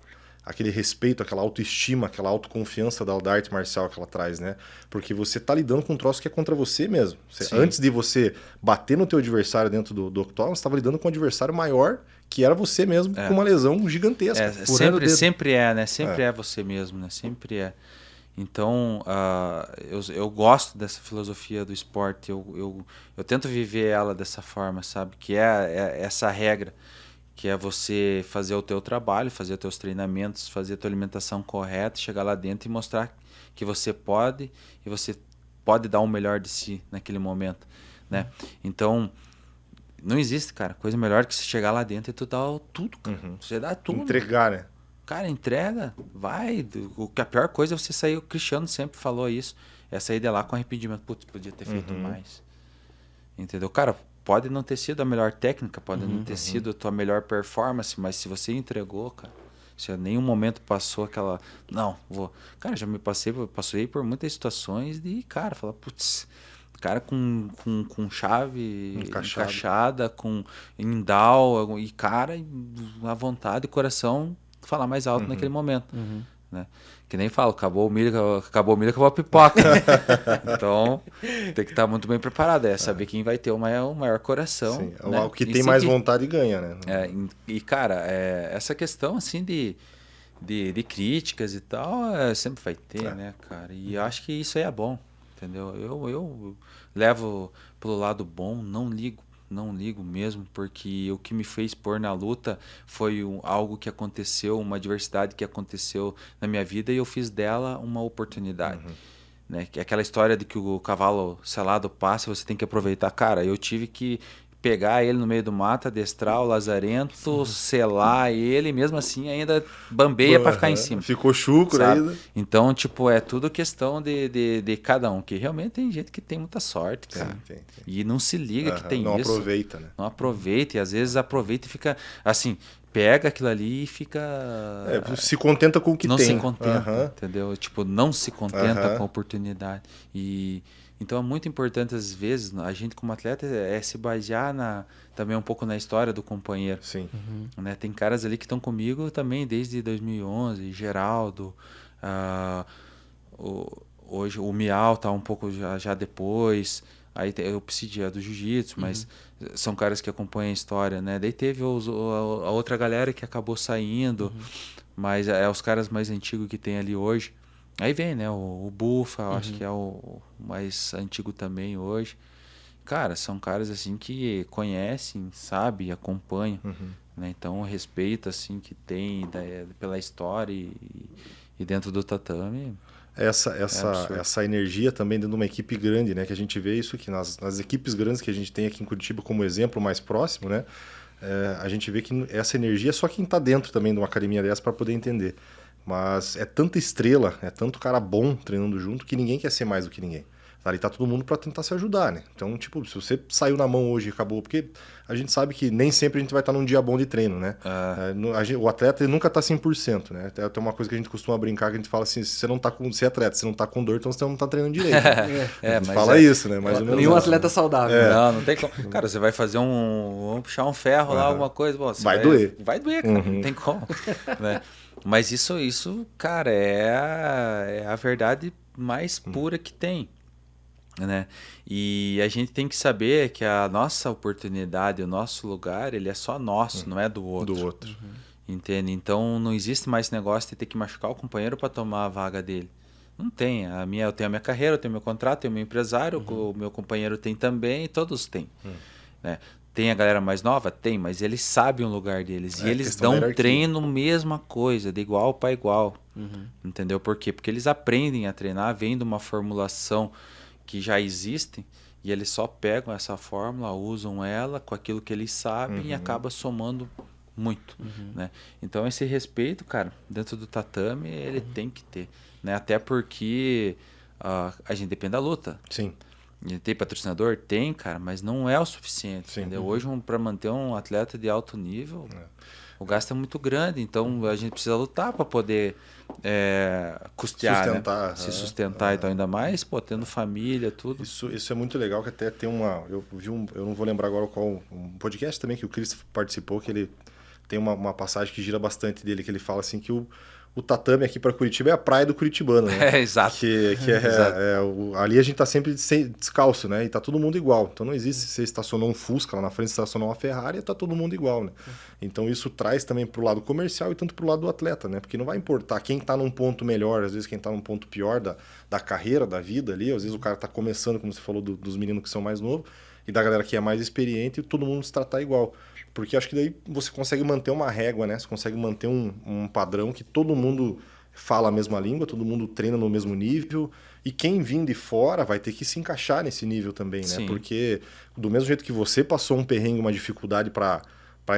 Speaker 3: aquele respeito, aquela autoestima, aquela autoconfiança da arte marcial que ela traz, né? Porque você tá lidando com um troço que é contra você mesmo. Antes de você bater no teu adversário dentro do octógono, você estava lidando com um adversário maior, que era você mesmo, com uma lesão gigantesca.
Speaker 2: sempre é, né? Sempre é você mesmo, né? Sempre é. Então, eu gosto dessa filosofia do esporte, eu tento viver ela dessa forma, sabe? Que é essa regra, que é você fazer o teu trabalho, fazer os teus treinamentos, fazer a tua alimentação correta, chegar lá dentro e mostrar que você pode, e você pode dar o melhor de si naquele momento, né? Então, não existe, cara, coisa melhor que você chegar lá dentro e tu dar tudo, cara. Você dá tudo.
Speaker 3: Entregar, né?
Speaker 2: Cara, entrega, vai. A pior coisa é você sair, o Cristiano sempre falou isso, é sair de lá com arrependimento. Putz, podia ter feito mais. Entendeu? Cara, pode não ter sido a melhor técnica, pode não ter sido a tua melhor performance, mas se você entregou, cara, se em nenhum momento passou aquela... Não, vou... Cara, já passei por muitas situações de, cara, falar, putz, cara com chave encaixada, com indal, e cara, a vontade e coração falar mais alto naquele momento, né? Que nem falo, acabou o milho, acabou a pipoca. Então, tem que estar muito bem preparado. É saber quem vai ter o maior coração.
Speaker 3: Sim,
Speaker 2: né?
Speaker 3: O que tem mais vontade ganha, né?
Speaker 2: E, cara, essa questão, assim, de críticas e tal, sempre vai ter, né, cara? E eu acho que isso aí é bom, entendeu? Eu levo pelo lado bom, não ligo mesmo, porque o que me fez pôr na luta foi algo que aconteceu, uma adversidade que aconteceu na minha vida e eu fiz dela uma oportunidade. Né? Que é aquela história de que o cavalo selado passa, você tem que aproveitar. Cara, eu tive que pegar ele no meio do mato, adestrar o lazarento, selar ele, mesmo assim ainda bambeia para ficar em cima.
Speaker 3: Ficou chucro ainda.
Speaker 2: Então, tipo, é tudo questão de cada um, que realmente tem gente que tem muita sorte, cara.
Speaker 3: Tem.
Speaker 2: E não se liga que tem
Speaker 3: não
Speaker 2: isso.
Speaker 3: Não aproveita, né?
Speaker 2: Não aproveita, e às vezes aproveita e fica, assim, pega aquilo ali e fica...
Speaker 3: se contenta com o que
Speaker 2: não
Speaker 3: tem.
Speaker 2: Não se contenta, entendeu? Tipo, não se contenta com a oportunidade. Então é muito importante, às vezes, a gente como atleta se basear também um pouco na história do companheiro.
Speaker 3: Sim.
Speaker 2: Né? Tem caras ali que estão comigo também desde 2011, Geraldo, hoje o Miau tá um pouco já depois, aí o Psidia do Jiu-Jitsu, mas são caras que acompanham a história, né? Daí teve a outra galera que acabou saindo, mas é os caras mais antigos que tem ali hoje. Aí vem, né, o Bufa, acho que é o mais antigo também hoje. Cara, são caras assim que conhecem, sabem, acompanham, né? Então o respeito assim que tem pela história e dentro do tatame.
Speaker 3: Essa energia também dentro de uma equipe grande, né? Que a gente vê isso que nas equipes grandes que a gente tem aqui em Curitiba como exemplo mais próximo, né? a gente vê que essa energia é só quem está dentro também de uma academia dessa para poder entender. Mas é tanta estrela, é tanto cara bom treinando junto que ninguém quer ser mais do que ninguém. Ali tá todo mundo para tentar se ajudar, né? Então, tipo, se você saiu na mão hoje e acabou, porque a gente sabe que nem sempre a gente vai estar num dia bom de treino, né? O atleta ele nunca tá 100%, né? Tem uma coisa que a gente costuma brincar, que a gente fala assim, se você não tá com, se é atleta, você não tá com dor, então você não tá treinando direito. Né? A gente fala isso, né? Mais ou menos
Speaker 1: nenhum
Speaker 3: assim,
Speaker 1: atleta
Speaker 3: né?
Speaker 1: saudável.
Speaker 2: Não tem como. Cara, você vai fazer vamos puxar um ferro lá, alguma coisa, você
Speaker 3: Vai doer.
Speaker 2: Vai doer, cara, não tem como, né? Mas isso, cara, é a verdade mais pura que tem. Né? E a gente tem que saber que a nossa oportunidade, o nosso lugar, ele é só nosso, não é do outro. Entende? Então não existe mais esse negócio de ter que machucar o companheiro para tomar a vaga dele. Não tem. Eu tenho a minha carreira, eu tenho meu contrato, eu tenho meu empresário, o meu companheiro tem também, todos têm. Né? Tem a galera mais nova? Tem, mas eles sabem o lugar deles. E eles dão treino, mesma coisa, de igual para igual. Entendeu? Por quê? Porque eles aprendem a treinar, vendo uma formulação que já existem, e eles só pegam essa fórmula, usam ela com aquilo que eles sabem e acaba somando muito, né? Então esse respeito, cara, dentro do tatame, ele tem que ter, né? Até porque a gente depende da luta.
Speaker 3: Sim.
Speaker 2: A gente tem patrocinador? Tem, cara, mas não é o suficiente, entendeu? Hoje, para manter um atleta de alto nível, o gasto é muito grande, então a gente precisa lutar para poder custear,
Speaker 3: sustentar,
Speaker 2: né? Se sustentar, então ainda mais, tendo família, tudo.
Speaker 3: Isso é muito legal, que até tem eu vi eu não vou lembrar agora qual, um podcast também que o Chris participou, que ele tem uma passagem que gira bastante dele, que ele fala assim que o tatame aqui para Curitiba é a praia do curitibano, né?
Speaker 2: Exato.
Speaker 3: Ali a gente tá sempre descalço, né? E tá todo mundo igual. Então não existe se você estacionou um Fusca lá na frente, estacionou uma Ferrari, tá todo mundo igual, né? Então isso traz também pro lado comercial e tanto pro lado do atleta, né? Porque não vai importar quem tá num ponto melhor, às vezes quem tá num ponto pior da carreira, da vida ali, às vezes o cara tá começando, como você falou, dos meninos que são mais novos, e da galera que é mais experiente, e todo mundo se tratar igual. Porque acho que daí você consegue manter uma régua, né? Você consegue manter um padrão que todo mundo fala a mesma língua, todo mundo treina no mesmo nível. E quem vir de fora vai ter que se encaixar nesse nível também, né?
Speaker 2: Sim.
Speaker 3: Porque do mesmo jeito que você passou um perrengue, uma dificuldade para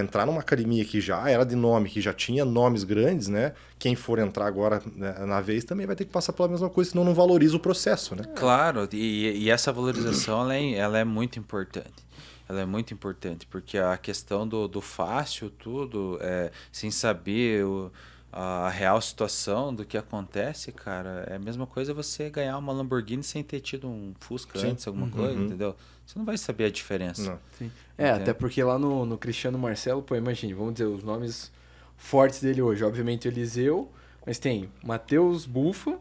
Speaker 3: entrar numa academia que já era de nome, que já tinha nomes grandes, né? Quem for entrar agora, né, na vez também vai ter que passar pela mesma coisa, senão não valoriza o processo, né?
Speaker 2: Claro, e essa valorização ela é muito importante. Ela é muito importante, porque a questão do fácil, tudo, sem saber a real situação do que acontece, cara, é a mesma coisa você ganhar uma Lamborghini sem ter tido um Fusca antes, alguma coisa, entendeu? Você não vai saber a diferença.
Speaker 3: Não.
Speaker 1: Sim. Até porque lá no Cristiano Marcelo, imagine, vamos dizer, os nomes fortes dele hoje. Obviamente o Eliseu, mas tem Matheus Bufa,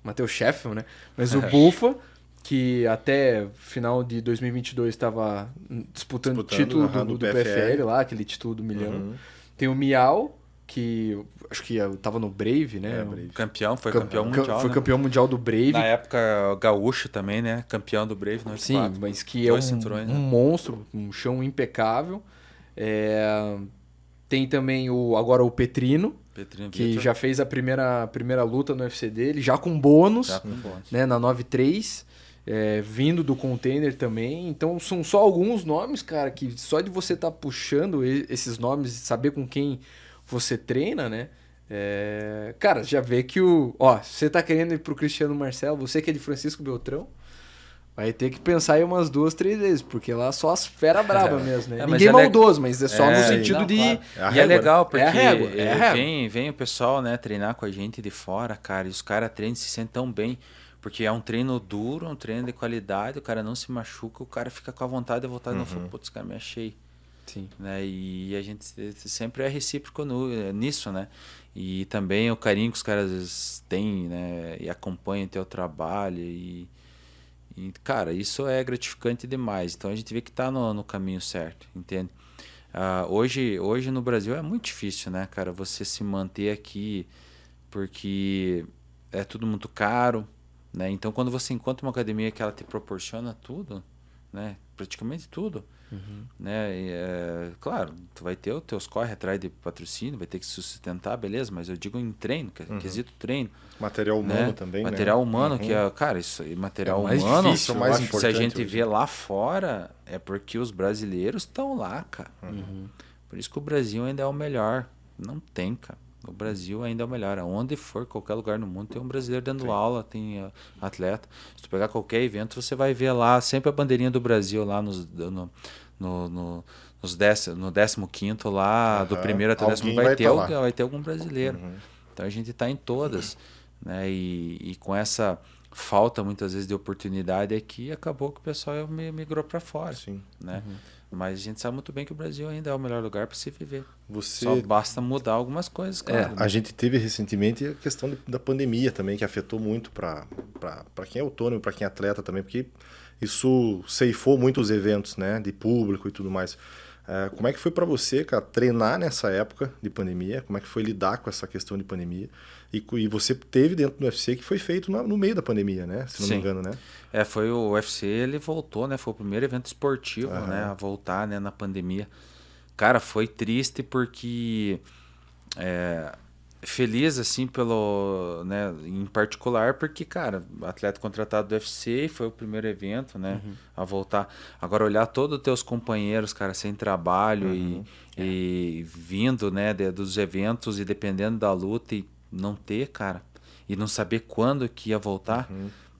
Speaker 1: Matheus Scheffel, né? Mas o Bufa, que até final de 2022 estava disputando o título do PFL lá, aquele título do milhão. Tem o Miau, que acho que estava no Brave, né?
Speaker 2: Campeão, foi campeão mundial.
Speaker 1: Foi
Speaker 2: né?
Speaker 1: campeão mundial do Brave.
Speaker 2: Na época, gaúcho também, né? Campeão do Brave no
Speaker 1: Sim, mas que é um monstro, um chão impecável. Tem também agora o Petrino, que
Speaker 2: Vitor.
Speaker 1: já fez a primeira luta no UFC dele, já com bônus, né, na 9-3, vindo do container também. Então são só alguns nomes, cara, que só de você estar puxando esses nomes e saber com quem você treina, né? Cara, já vê que você tá querendo ir pro Cristiano Marcelo, você que é de Francisco Beltrão, vai ter que pensar aí umas 2, 3 vezes, porque lá só as fera braba mesmo, né? Ninguém maldoso, mas é só no sentido de...
Speaker 2: Claro. E é legal, porque
Speaker 1: régua.
Speaker 2: Vem o pessoal, né, treinar com a gente de fora, cara, e os caras treinam e se sentem tão bem, porque é um treino duro, um treino de qualidade, o cara não se machuca, o cara fica com a vontade de voltar no fogo, putz, cara, me achei.
Speaker 1: Sim.
Speaker 2: Né? E a gente sempre é recíproco nisso, né? E também o carinho que os caras têm, né? E acompanham o teu trabalho e cara, isso é gratificante demais. Então a gente vê que tá no caminho certo, entende? Hoje no Brasil é muito difícil, né, cara? Você se manter aqui, porque é tudo muito caro, né? Então quando você encontra uma academia que ela te proporciona tudo, né? Praticamente tudo, né? Claro, tu vai ter os teus corre atrás de patrocínio, vai ter que se sustentar, beleza, mas eu digo em treino, quesito treino.
Speaker 3: Material humano,
Speaker 2: né?
Speaker 3: também,
Speaker 2: material
Speaker 3: né?
Speaker 2: humano, que cara, isso aí, material
Speaker 3: mais
Speaker 2: humano,
Speaker 3: difícil, mais
Speaker 2: se a gente
Speaker 3: hoje.
Speaker 2: vê lá fora, é porque os brasileiros estão lá, cara. Por isso que o Brasil ainda é o melhor. Não tem, cara. O Brasil ainda é o melhor. Aonde for, qualquer lugar no mundo, tem um brasileiro dando aula, tem atleta. Se tu pegar qualquer evento, você vai ver lá sempre a bandeirinha do Brasil lá no 15º lá, do primeiro até o 10º, vai ter algum brasileiro. Então a gente está em todas, né? E com essa falta muitas vezes de oportunidade aqui, acabou que o pessoal migrou para fora.
Speaker 3: Sim.
Speaker 2: Né? Mas a gente sabe muito bem que o Brasil ainda é o melhor lugar para se viver.
Speaker 3: Você...
Speaker 2: Só basta mudar algumas coisas, claro.
Speaker 3: A gente teve recentemente a questão da pandemia também, que afetou muito para quem é autônomo, para quem é atleta também, porque isso ceifou muito os eventos, né, de público e tudo mais. Como é que foi para você, cara, treinar nessa época de pandemia? Como é que foi lidar com essa questão de pandemia? E você teve dentro do UFC que foi feito no meio da pandemia, né? Se não me engano, né?
Speaker 2: Foi o UFC, ele voltou, né? Foi o primeiro evento esportivo, né, a voltar, né, na pandemia. Cara, foi triste porque... feliz, assim, pelo, né, em particular, porque, cara, atleta contratado do UFC, foi o primeiro evento, né, a voltar. Agora, olhar todos os teus companheiros, cara, sem trabalho e vindo, né, dos eventos e dependendo da luta e não ter, cara, e não saber quando que ia voltar,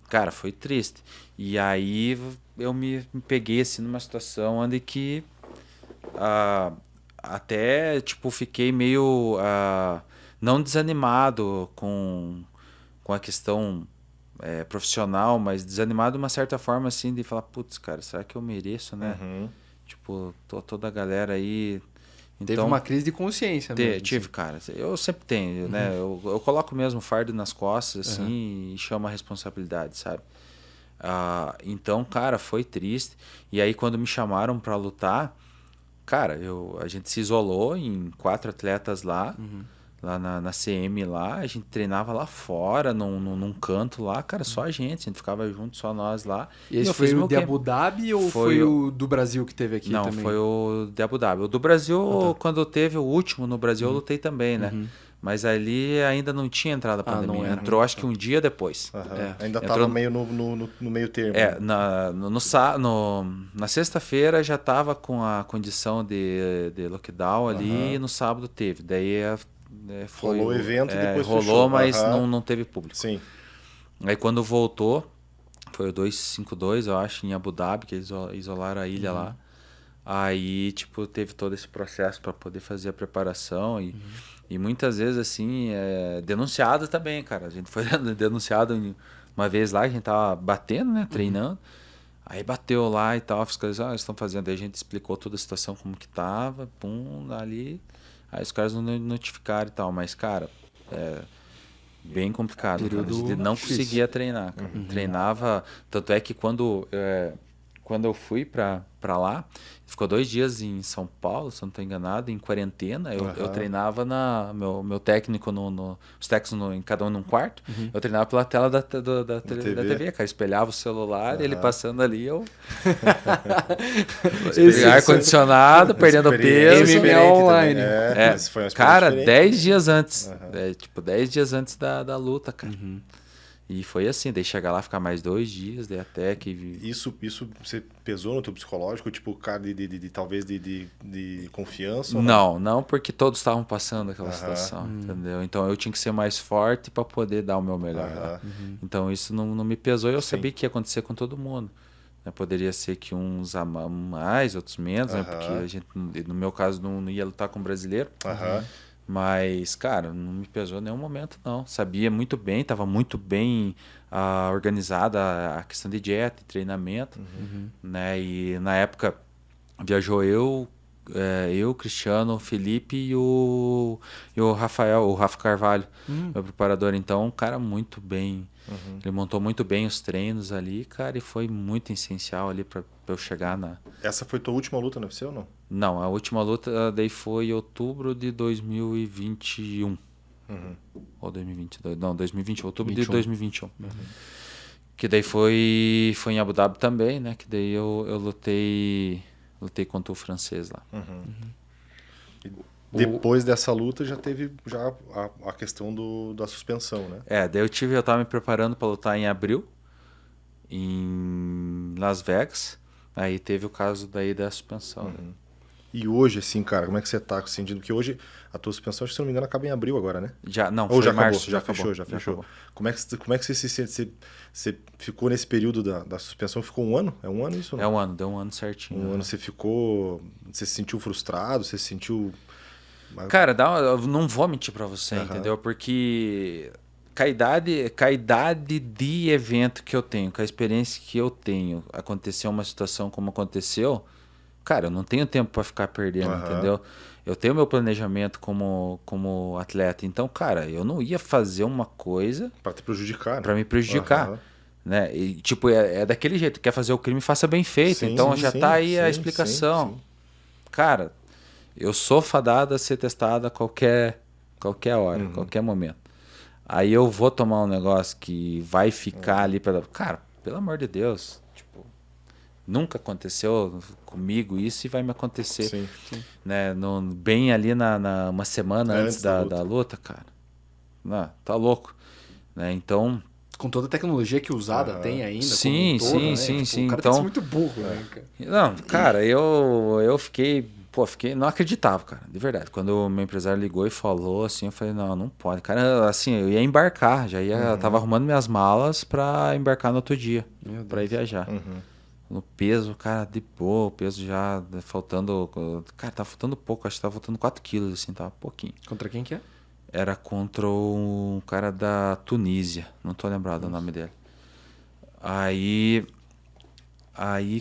Speaker 2: cara, foi triste. E aí eu me peguei, assim, numa situação onde que até, tipo, fiquei meio... não desanimado com a questão profissional, mas desanimado de uma certa forma, assim, de falar, putz, cara, será que eu mereço, né? Tipo, toda a galera aí... Então,
Speaker 1: teve uma crise de consciência mesmo.
Speaker 2: Tive, cara. Eu sempre tenho, né? Eu coloco mesmo o fardo nas costas, assim, e chamo a responsabilidade, sabe? Então, cara, foi triste. E aí, quando me chamaram pra lutar, cara, a gente se isolou em 4 atletas lá na CM lá, a gente treinava lá fora, num canto lá, cara, só a gente ficava junto, só nós lá.
Speaker 1: E esse foi o de Abu Dhabi ou foi o do Brasil que teve aqui também?
Speaker 2: Não, foi o de Abu Dhabi. O do Brasil, quando teve o último no Brasil, eu lutei também, né? Mas ali ainda não tinha entrado a pandemia. Entrou acho que um dia depois.
Speaker 3: Ainda estava meio no meio termo.
Speaker 2: Na sexta-feira já estava com a condição de lockdown ali e no sábado teve. Daí
Speaker 3: rolou o evento e depois
Speaker 2: rolou,
Speaker 3: fechou.
Speaker 2: Mas não teve público.
Speaker 3: Sim.
Speaker 2: Aí quando voltou, foi o 252, eu acho, em Abu Dhabi, que eles isolaram a ilha lá. Aí, tipo, teve todo esse processo para poder fazer a preparação e muitas vezes, assim, denunciado também, cara. A gente foi denunciado uma vez lá, a gente tava batendo, né, treinando. Aí bateu lá e tal, fiscalizou, eles estão fazendo. Aí a gente explicou toda a situação, como que tava, ali... Aí os caras não notificaram e tal, mas, cara, bem complicado. Cara. A gente não conseguia treinar, cara. Treinava, tanto é que quando eu fui pra lá, ficou 2 dias em São Paulo, se eu não estou enganado, em quarentena, eu treinava meu técnico, os técnicos em cada um num quarto, eu treinava pela tela da TV, cara, espelhava o celular, ele passando ali, eu... ar-condicionado, perdendo peso.
Speaker 1: MMA online.
Speaker 2: Cara, 10 dias antes, tipo, 10 dias antes da luta, cara. E foi assim, daí chegar lá, ficar mais 2 dias, daí até que...
Speaker 3: Isso você pesou no teu psicológico, tipo, cara, talvez de confiança? Ou
Speaker 2: não, porque todos estavam passando aquela situação, entendeu? Então eu tinha que ser mais forte para poder dar o meu melhor. Então isso não me pesou e eu sabia que ia acontecer com todo mundo. Poderia ser que uns a mais, outros menos, né? Porque a gente, no meu caso, não ia lutar com um brasileiro. Mas, cara, não me pesou em nenhum momento, não. Sabia muito bem, estava muito bem organizada a questão de dieta e treinamento, né? E na época viajou eu, Cristiano, Felipe e o Rafael, o Rafa Carvalho, meu preparador. Então, um cara muito bem. Ele montou muito bem os treinos ali, cara, e foi muito essencial ali para eu chegar na...
Speaker 3: Essa foi tua última luta no UFC ou não?
Speaker 2: Não, a última luta daí foi em outubro de 2021. Ou 2022. Não, 2021, outubro de 2021. Que daí foi em Abu Dhabi também, né? Que daí eu lutei contra o francês lá.
Speaker 3: Depois dessa luta já teve a questão da suspensão, né?
Speaker 2: Daí eu tava me preparando para lutar em abril, em Las Vegas. Aí teve o caso daí da suspensão. Né?
Speaker 3: E hoje, assim, cara, como é que você tá sentindo? Porque hoje a tua suspensão, se não me engano, acaba em abril agora, né?
Speaker 2: Não,
Speaker 3: Ou
Speaker 2: foi
Speaker 3: já
Speaker 2: em março,
Speaker 3: acabou? Já fechou, já
Speaker 2: acabou.
Speaker 3: fechou. Como é que você se sente? Você ficou nesse período da suspensão, ficou um ano? É um ano isso? Ou não?
Speaker 2: É um ano, deu um ano certinho.
Speaker 3: Um ano você ficou. Você se sentiu frustrado? Você se sentiu.
Speaker 2: Cara, eu não vou mentir pra você,
Speaker 3: Aham.
Speaker 2: entendeu? Porque com a idade de evento que eu tenho, com a experiência que eu tenho, aconteceu uma situação como aconteceu, cara, eu não tenho tempo pra ficar perdendo,
Speaker 3: Aham.
Speaker 2: entendeu? Eu tenho meu planejamento como atleta. Então, cara, eu não ia fazer uma coisa
Speaker 3: Pra te prejudicar, né?
Speaker 2: pra me prejudicar.
Speaker 3: Aham.
Speaker 2: Né? E, tipo, é daquele jeito, quer fazer o crime, faça bem feito.
Speaker 3: Sim,
Speaker 2: Então
Speaker 3: sim,
Speaker 2: já
Speaker 3: sim,
Speaker 2: tá aí a
Speaker 3: sim,
Speaker 2: explicação.
Speaker 3: sim.
Speaker 2: Cara, eu sou fadado a ser testado a qualquer hora,
Speaker 3: Uhum.
Speaker 2: qualquer momento. Aí eu vou tomar um negócio que vai ficar ali para. Cara, pelo amor de Deus, tipo, nunca aconteceu comigo isso e vai me acontecer,
Speaker 3: Sim.
Speaker 2: né? Bem ali uma semana antes
Speaker 3: Antes da
Speaker 2: da luta, cara. Não, tá louco, né? Então,
Speaker 1: Com toda a tecnologia que o Usada
Speaker 3: Aham.
Speaker 1: tem ainda,
Speaker 2: Sim,
Speaker 1: como um todo,
Speaker 2: sim,
Speaker 1: né?
Speaker 2: sim,
Speaker 1: Tipo,
Speaker 2: sim.
Speaker 1: O cara tem que ser
Speaker 2: Então-
Speaker 1: muito burro, né, cara?
Speaker 2: não, cara, eu fiquei, não acreditava, cara, de verdade. Quando o meu empresário ligou e falou assim, eu falei, não pode. Cara, assim, eu ia embarcar, tava arrumando minhas malas pra embarcar no outro dia,
Speaker 1: Meu
Speaker 2: pra ir
Speaker 1: Deus.
Speaker 2: viajar.
Speaker 3: Uhum.
Speaker 2: No peso, cara, de boa, o peso já faltando, cara, tava faltando pouco, acho que tava faltando 4 quilos, assim, tava pouquinho.
Speaker 1: Contra quem que é?
Speaker 2: Era contra um cara da Tunísia, não tô lembrado o nome dele. Aí,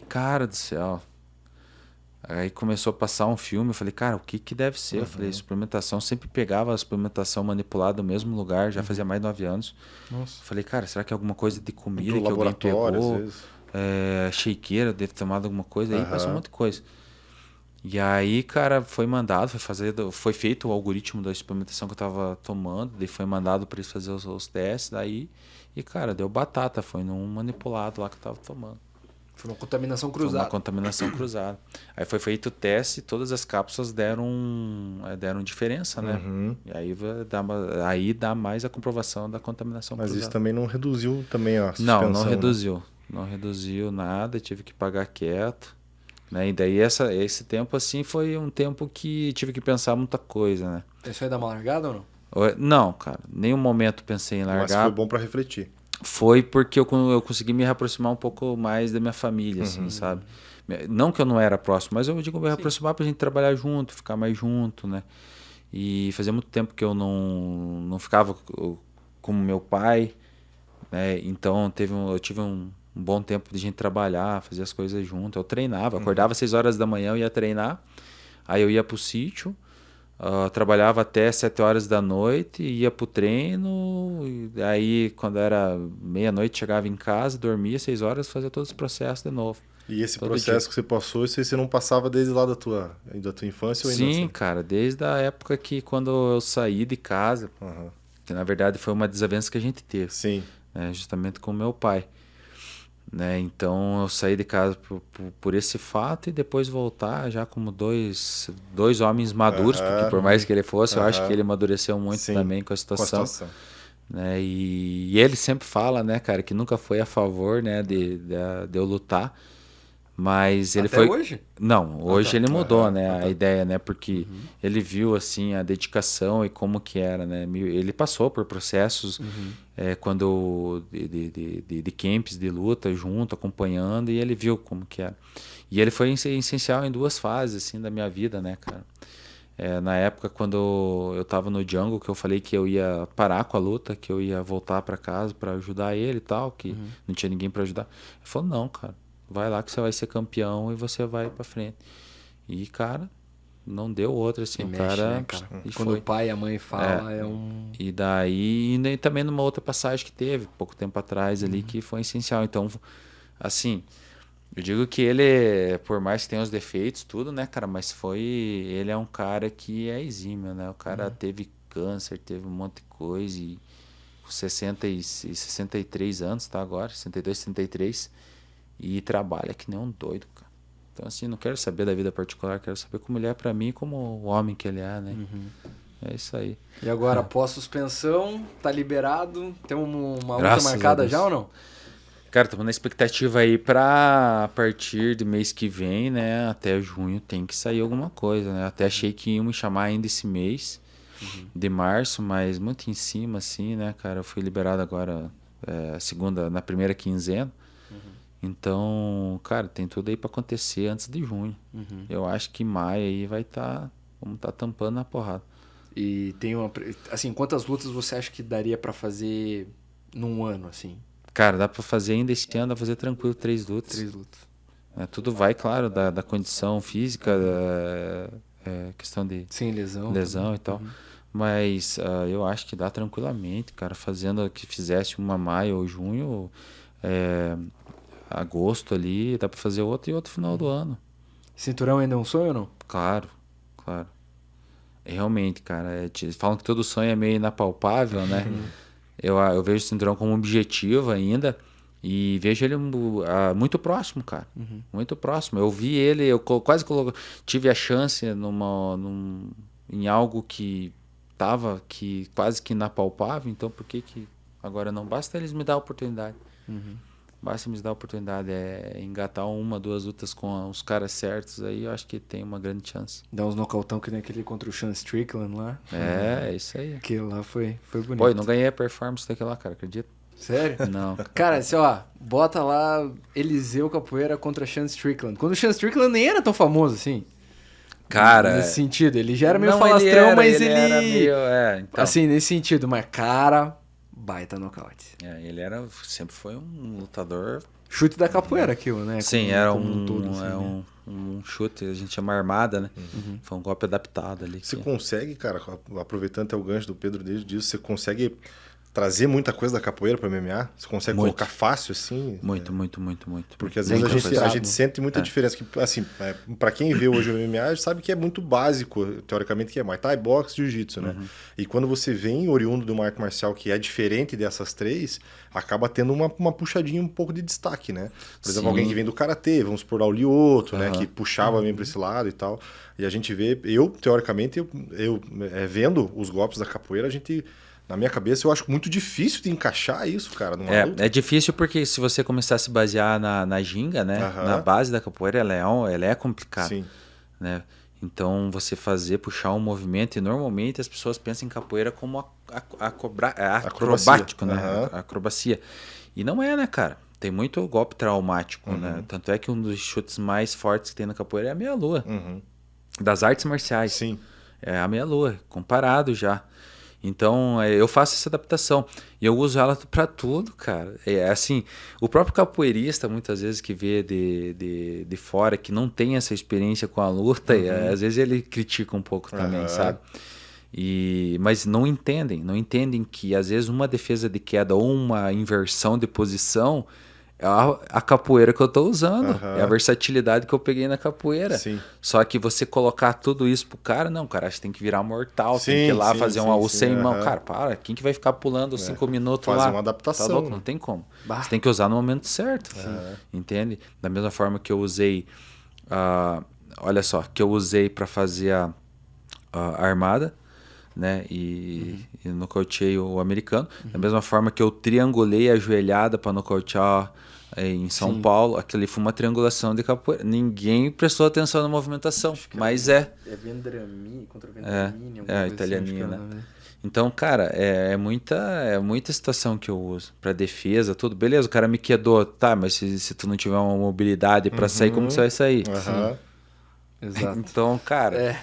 Speaker 2: cara do céu. Aí começou a passar um filme, eu falei, cara, o que deve ser? Eu falei, suplementação, sempre pegava a suplementação manipulada no mesmo lugar, já fazia mais de 9 anos.
Speaker 1: Nossa.
Speaker 2: Eu falei, cara, será que é alguma coisa de comida
Speaker 3: Do
Speaker 2: que alguém
Speaker 3: laboratório, às
Speaker 2: pegou?
Speaker 3: vezes.
Speaker 2: Shakeira, deve ter tomado alguma coisa, aí passou um
Speaker 3: Aham.
Speaker 2: monte de coisa. E aí, cara, foi mandado, foi feito o algoritmo da suplementação que eu tava tomando, daí foi mandado para eles fazer os testes, daí, e cara, deu batata, foi num manipulado lá que eu tava tomando.
Speaker 1: Foi uma contaminação
Speaker 2: Foi uma
Speaker 1: cruzada.
Speaker 2: contaminação cruzada. Aí foi feito o teste e todas as cápsulas deram diferença, né?
Speaker 3: Uhum.
Speaker 2: E aí dá mais a comprovação da contaminação
Speaker 3: Mas
Speaker 2: cruzada.
Speaker 3: isso também não reduziu também a suspensão,
Speaker 2: Não
Speaker 3: né?
Speaker 2: reduziu. Não reduziu nada, tive que pagar quieto. Né? E daí esse tempo assim foi um tempo que tive que pensar muita coisa, né?
Speaker 1: Isso aí dá uma largada ou não?
Speaker 2: Não, cara, nenhum momento pensei em
Speaker 3: Mas
Speaker 2: largar.
Speaker 3: foi bom pra refletir.
Speaker 2: Foi porque eu consegui me reaproximar um pouco mais da minha família, assim, sabe? Não que eu não era próximo, mas eu digo me reaproximar pra gente trabalhar junto, ficar mais junto, né? E fazia muito tempo que eu não ficava com meu pai, né? Então eu tive um bom tempo de gente trabalhar, fazer as coisas junto. Eu treinava, acordava às 6 horas da manhã, eu ia treinar, aí eu ia pro sítio, trabalhava até 7 horas da noite, ia pro treino, e aí quando era meia-noite chegava em casa, dormia 6 horas, fazia todos os processos de novo.
Speaker 3: E esse
Speaker 2: Todo
Speaker 3: processo
Speaker 2: dia.
Speaker 3: que você passou, você não passava desde lá da tua infância ou ainda
Speaker 2: Sim,
Speaker 3: assim?
Speaker 2: cara, desde a época que quando eu saí de casa,
Speaker 3: Aham.
Speaker 2: que na verdade foi uma desavença que a gente teve,
Speaker 3: Sim.
Speaker 2: né, justamente com meu pai. Né? Então eu saí de casa por esse fato e depois voltar já como dois homens maduros,
Speaker 3: Aham.
Speaker 2: porque por mais que ele fosse, eu acho
Speaker 3: Aham.
Speaker 2: que ele amadureceu muito
Speaker 3: Sim,
Speaker 2: também com a
Speaker 3: Com a
Speaker 2: situação.
Speaker 3: situação.
Speaker 2: Né? E ele sempre fala, né, cara, que nunca foi a favor, né, de eu lutar, mas ele
Speaker 1: Até
Speaker 2: foi.
Speaker 1: hoje?
Speaker 2: Não, hoje
Speaker 1: tá.
Speaker 2: ele mudou,
Speaker 3: Aham,
Speaker 2: né,
Speaker 3: tá.
Speaker 2: a ideia, né, porque ele viu assim a dedicação e como que era, né, ele passou por processos quando de camps de luta junto, acompanhando, e ele viu como que era. E ele foi essencial em 2 fases assim da minha vida, né, cara. Na época quando eu tava no jungle, que eu falei que eu ia parar com a luta, que eu ia voltar para casa para ajudar ele e tal, que não tinha ninguém para ajudar. Ele falou: "Não, cara, vai lá que você vai ser campeão e você vai para frente". E, cara, não deu outra assim,
Speaker 1: Que
Speaker 2: o
Speaker 1: mexe,
Speaker 2: cara,
Speaker 1: né, cara?
Speaker 2: e
Speaker 1: Quando
Speaker 2: foi.
Speaker 1: o pai e a mãe falam, é um...
Speaker 2: E daí, e também numa outra passagem que teve, pouco tempo atrás ali, que foi essencial. Então, assim, eu digo que ele, por mais que tenha os defeitos, tudo, né, cara, mas ele é um cara que é exímio, né? O cara teve câncer, teve um monte de coisa e com 63 anos, tá agora, 62, 63, e trabalha que nem um doido, cara. Então, assim, não quero saber da vida particular, quero saber como ele é pra mim, como o homem que ele é, né? É isso aí.
Speaker 1: E agora, após suspensão, tá liberado? Tem uma luta
Speaker 2: Graças a
Speaker 1: marcada
Speaker 2: Deus.
Speaker 1: já ou não?
Speaker 2: Cara, estamos na expectativa aí para a partir do mês que vem, né? Até junho tem que sair alguma coisa, né? Até achei que iam me chamar ainda esse mês de março, mas muito em cima, assim, né, cara? Eu fui liberado agora na primeira quinzena. Então, cara, tem tudo aí para acontecer antes de junho. Eu acho que maio aí vamos estar tampando na porrada.
Speaker 1: E tem assim, quantas lutas você acha que daria pra fazer num ano, assim?
Speaker 2: Cara, dá para fazer ainda esse ano, dá pra fazer tranquilo 3 lutas.
Speaker 1: 3 lutas.
Speaker 2: Tudo vai, claro, da condição física, questão de
Speaker 1: Sem lesão.
Speaker 2: lesão e tal. Mas eu acho que dá tranquilamente, cara, fazendo que fizesse uma maio ou junho, agosto ali, dá pra fazer outro e outro final do ano.
Speaker 1: Cinturão ainda é um sonho ou não?
Speaker 2: Claro, claro. Realmente, cara, falam que todo sonho é meio inapalpável, né? Eu vejo o cinturão como um objetivo ainda e vejo ele muito próximo, cara. Muito próximo. Eu vi ele, eu quase tive a chance em algo que tava quase que inapalpável, então por que agora não? Basta eles me dar a oportunidade. Basta me dar a oportunidade, engatar 1, 2 lutas com os caras certos, aí eu acho que tem uma grande chance.
Speaker 1: Dá uns nocautão que nem aquele contra o Sean Strickland lá.
Speaker 2: É isso aí.
Speaker 1: Aquele lá foi bonito.
Speaker 2: Pô, eu não ganhei a performance daquele lá, cara, acredita?
Speaker 1: Sério?
Speaker 2: Não.
Speaker 1: Cara, assim, ó, bota lá Eliseu Capoeira contra Sean Strickland. Quando o Sean Strickland nem era tão famoso assim.
Speaker 2: Cara,
Speaker 1: nesse sentido, ele já era meio
Speaker 2: não,
Speaker 1: falastrão, mas ele
Speaker 2: era meio, então.
Speaker 1: assim, nesse sentido, mas cara, baita nocaute.
Speaker 2: Ele sempre foi um lutador.
Speaker 1: Chute da capoeira aquilo, né?
Speaker 2: Sim,
Speaker 1: como todo, assim, né?
Speaker 2: um chute, a gente chama armada, né? Foi um golpe adaptado ali.
Speaker 3: Você consegue, cara, aproveitando até o gancho do Pedro desde disso, você consegue trazer muita coisa da capoeira para MMA? Você consegue colocar fácil assim?
Speaker 2: Muito.
Speaker 3: Porque às vezes a gente sente muita diferença. Que, assim, para quem vê hoje o MMA, sabe que é muito básico, teoricamente, que é Muay Thai, boxe, jiu-jitsu, né? E quando você vem oriundo de uma arte marcial que é diferente dessas três, acaba tendo uma puxadinha um pouco de destaque, né? Por exemplo, alguém que vem do karatê, vamos supor, o Lioto, né? Que puxava bem para esse lado e tal. E a gente vê, teoricamente, vendo os golpes da capoeira, a gente... Na minha cabeça, eu acho muito difícil de encaixar isso, cara, numa luta.
Speaker 2: É difícil porque se você começar a se basear na ginga, né? Na base da capoeira, ela é complicada. Sim. Né? Então, você puxar um movimento, e normalmente as pessoas pensam em capoeira como acrobático, né? Acrobacia. E não é, né, cara? Tem muito golpe traumático, né? Tanto é que um dos chutes mais fortes que tem na capoeira é a meia-lua. Das artes marciais.
Speaker 3: Sim.
Speaker 2: É a meia-lua, comparado já. Então, eu faço essa adaptação. E eu uso ela para tudo, cara. Assim, o próprio capoeirista, muitas vezes, que vê de fora, que não tem essa experiência com a luta, às vezes ele critica um pouco também, sabe? Mas não entendem que, às vezes, uma defesa de queda ou uma inversão de posição é a capoeira que eu tô usando. É a versatilidade que eu peguei na capoeira.
Speaker 3: Sim.
Speaker 2: Só que você colocar tudo isso pro cara, não, cara, você tem que virar mortal, tem que ir lá fazer um AU sem mão. Cara, para, quem que vai ficar pulando 5 minutos lá?
Speaker 3: Fazer uma adaptação.
Speaker 2: Tá louco? Não tem como. Você tem que usar no momento certo. Entende? Da mesma forma que eu usei, olha só, que eu usei para fazer a armada, né? E nocauteei o americano. Da mesma forma que eu triangulei a joelhada para nocautear em São Paulo, aquele foi uma triangulação de capoeira. Ninguém prestou atenção na movimentação, mas
Speaker 1: É Vendramini contra Vendramini.
Speaker 2: Italianinho, né? Então, cara, é muita situação que eu uso para defesa, tudo. Beleza, o cara me quedou, tá, mas se tu não tiver uma mobilidade para sair, como que você vai sair?
Speaker 1: Exato.
Speaker 2: Então, cara,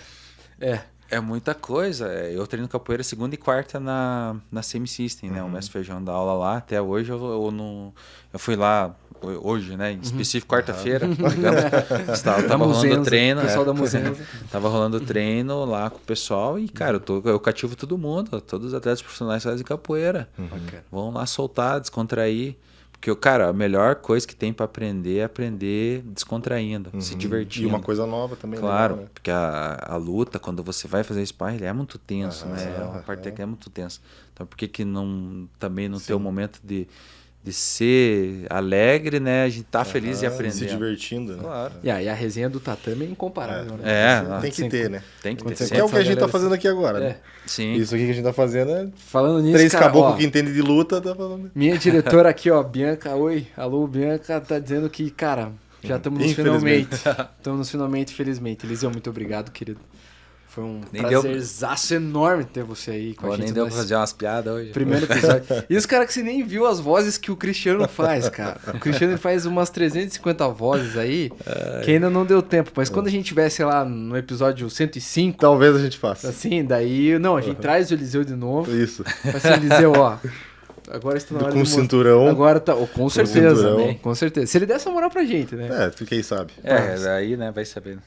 Speaker 2: é muita coisa. Eu treino capoeira segunda e quarta na Semi-System, né? O mestre Feijão dá aula lá. Até hoje eu fui lá, hoje, né? Em específico, quarta-feira. Tava rolando o treino.
Speaker 1: Pessoal da Muzenza.
Speaker 2: Tava rolando o treino lá com o pessoal. E, cara, eu cativo todo mundo. Todos os atletas profissionais fazem capoeira. Vão lá soltar, descontrair. Porque, cara, a melhor coisa que tem para aprender é aprender descontraindo, se divertindo.
Speaker 3: E uma coisa nova também.
Speaker 2: Claro,
Speaker 3: legal, né?
Speaker 2: porque a luta, quando você vai fazer sparring, ele é muito tenso, né? É uma parte que é muito tensa. Então, por que não também não ter o momento de de ser alegre, né? A gente tá feliz e aprendendo.
Speaker 3: Se divertindo, né?
Speaker 2: Claro.
Speaker 1: E aí a resenha do tatame é incomparável, né?
Speaker 3: Tem que ter, né?
Speaker 2: Tem que ter
Speaker 1: Quando você
Speaker 3: Que é o
Speaker 2: sempre.
Speaker 3: que a gente tá
Speaker 1: galera-
Speaker 3: fazendo aqui agora, né?
Speaker 2: Sim.
Speaker 3: Isso aqui que a gente tá fazendo é
Speaker 1: Falando nisso,
Speaker 3: 3
Speaker 1: cara,
Speaker 3: caboclos
Speaker 1: ó,
Speaker 3: que entendem de luta, tá falando.
Speaker 1: minha diretora aqui, ó, Bianca, oi, alô, Bianca, tá dizendo que, cara, já estamos nos finalmente.
Speaker 3: Infelizmente.
Speaker 1: Estamos nos finalmente, felizmente. Eliseu, muito obrigado, querido. Foi um
Speaker 2: Nem deu-
Speaker 1: prazerzaço enorme ter você aí com a
Speaker 2: Pô,
Speaker 1: gente
Speaker 2: nem deu pra
Speaker 1: nesse
Speaker 2: fazer umas piadas hoje.
Speaker 1: primeiro episódio. E os caras que você nem viu as vozes que o Cristiano faz, cara. O Cristiano ele faz umas 350 vozes aí, que ainda não deu tempo. Mas quando a gente tiver, sei lá, no episódio 105,
Speaker 3: Talvez a gente faça.
Speaker 1: assim, daí... Não, a gente traz o Eliseu de novo.
Speaker 3: Isso.
Speaker 1: Assim, Eliseu, ó... Agora está na hora
Speaker 3: Com
Speaker 1: de
Speaker 3: o
Speaker 1: mostrar.
Speaker 3: cinturão.
Speaker 1: Agora tá... oh, com certeza,
Speaker 3: cinturão.
Speaker 1: né? Com certeza. Se ele der essa moral pra gente, né?
Speaker 3: Quem sabe.
Speaker 2: Daí, né, vai sabendo.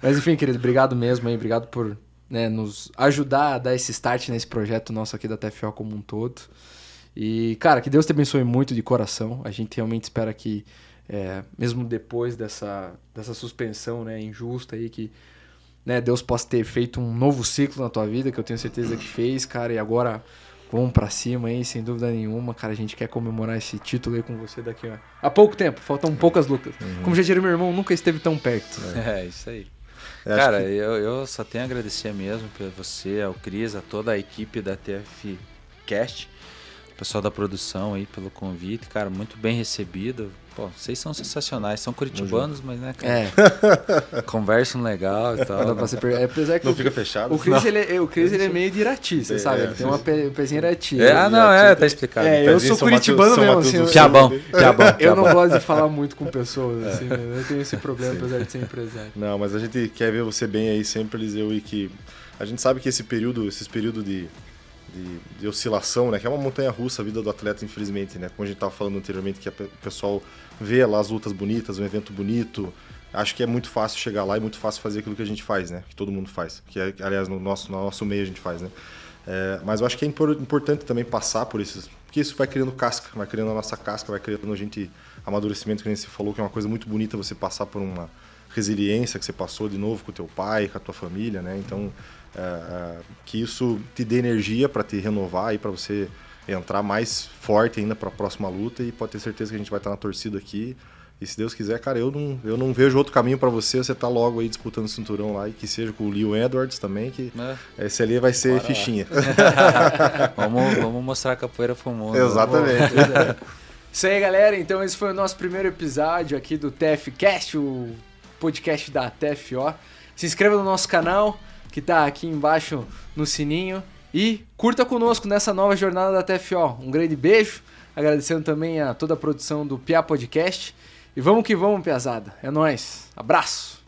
Speaker 1: Mas enfim, querido, obrigado mesmo aí. Obrigado por nos ajudar a dar esse start nesse projeto nosso aqui da TFO como um todo. E, cara, que Deus te abençoe muito de coração. A gente realmente espera que, mesmo depois dessa suspensão, né, injusta aí, que Deus possa ter feito um novo ciclo na tua vida, que eu tenho certeza que fez, cara, e agora vamos pra cima aí, sem dúvida nenhuma, cara, a gente quer comemorar esse título aí com você daqui a pouco tempo, faltam poucas lutas. Como já diria meu irmão, nunca esteve tão perto.
Speaker 2: Isso aí.
Speaker 3: Acho
Speaker 2: Cara,
Speaker 3: que-
Speaker 2: eu só tenho a agradecer mesmo por você, ao Cris, a toda a equipe da TF Cast, o pessoal da produção aí pelo convite, cara, muito bem recebido. Pô, vocês são sensacionais, são curitibanos, mas né, cara, conversam legal e tal.
Speaker 1: Dá pra você pegar. Apesar que
Speaker 3: Não fica fechado.
Speaker 1: o Chris, ele é meio de Irati, você sabe? Ele tem um pezinho Irati.
Speaker 2: Tá explicado.
Speaker 1: Eu sou
Speaker 3: São
Speaker 1: curitibano
Speaker 3: Mateus-
Speaker 1: mesmo,
Speaker 3: São
Speaker 1: assim.
Speaker 3: Mateus do
Speaker 2: Piabão,
Speaker 3: Sul.
Speaker 2: piabão.
Speaker 1: Eu não gosto de falar muito com pessoas, assim, né? Eu tenho esse problema, apesar de ser empresário.
Speaker 3: Não, mas a gente quer ver você bem aí sempre, Eliseu, e que a gente sabe que esses períodos de oscilação, né, que é uma montanha russa a vida do atleta, infelizmente, né, como a gente estava falando anteriormente, que o pessoal vê lá as lutas bonitas, um evento bonito, acho que é muito fácil chegar lá e muito fácil fazer aquilo que a gente faz, né, que todo mundo faz, que aliás no nosso meio a gente faz, né. Mas eu acho que é importante também passar por isso, porque isso vai criando casca, vai criando a nossa casca, vai criando a gente amadurecimento, que nem você falou, que é uma coisa muito bonita você passar por uma resiliência que você passou de novo com o teu pai, com a tua família, né? Então, que isso te dê energia para te renovar e para você entrar mais forte ainda para a próxima luta, e pode ter certeza que a gente vai estar na torcida aqui. E se Deus quiser, cara, eu não vejo outro caminho para você tá logo aí disputando o cinturão lá, e que seja com o Leon Edwards também, que esse ali vai ser fichinha.
Speaker 2: Vamos mostrar a capoeira pro mundo.
Speaker 3: Exatamente.
Speaker 1: Isso aí, galera. Então, esse foi o nosso primeiro episódio aqui do TFcast, o podcast da TFO. Se inscreva no nosso canal, que tá aqui embaixo no sininho, e curta conosco nessa nova jornada da TFO. Um grande beijo, agradecendo também a toda a produção do Piá Podcast. E vamos que vamos, piazada. É nóis. Abraço.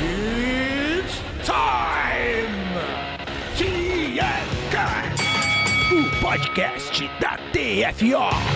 Speaker 4: It's time! TFCast, o podcast da TFO.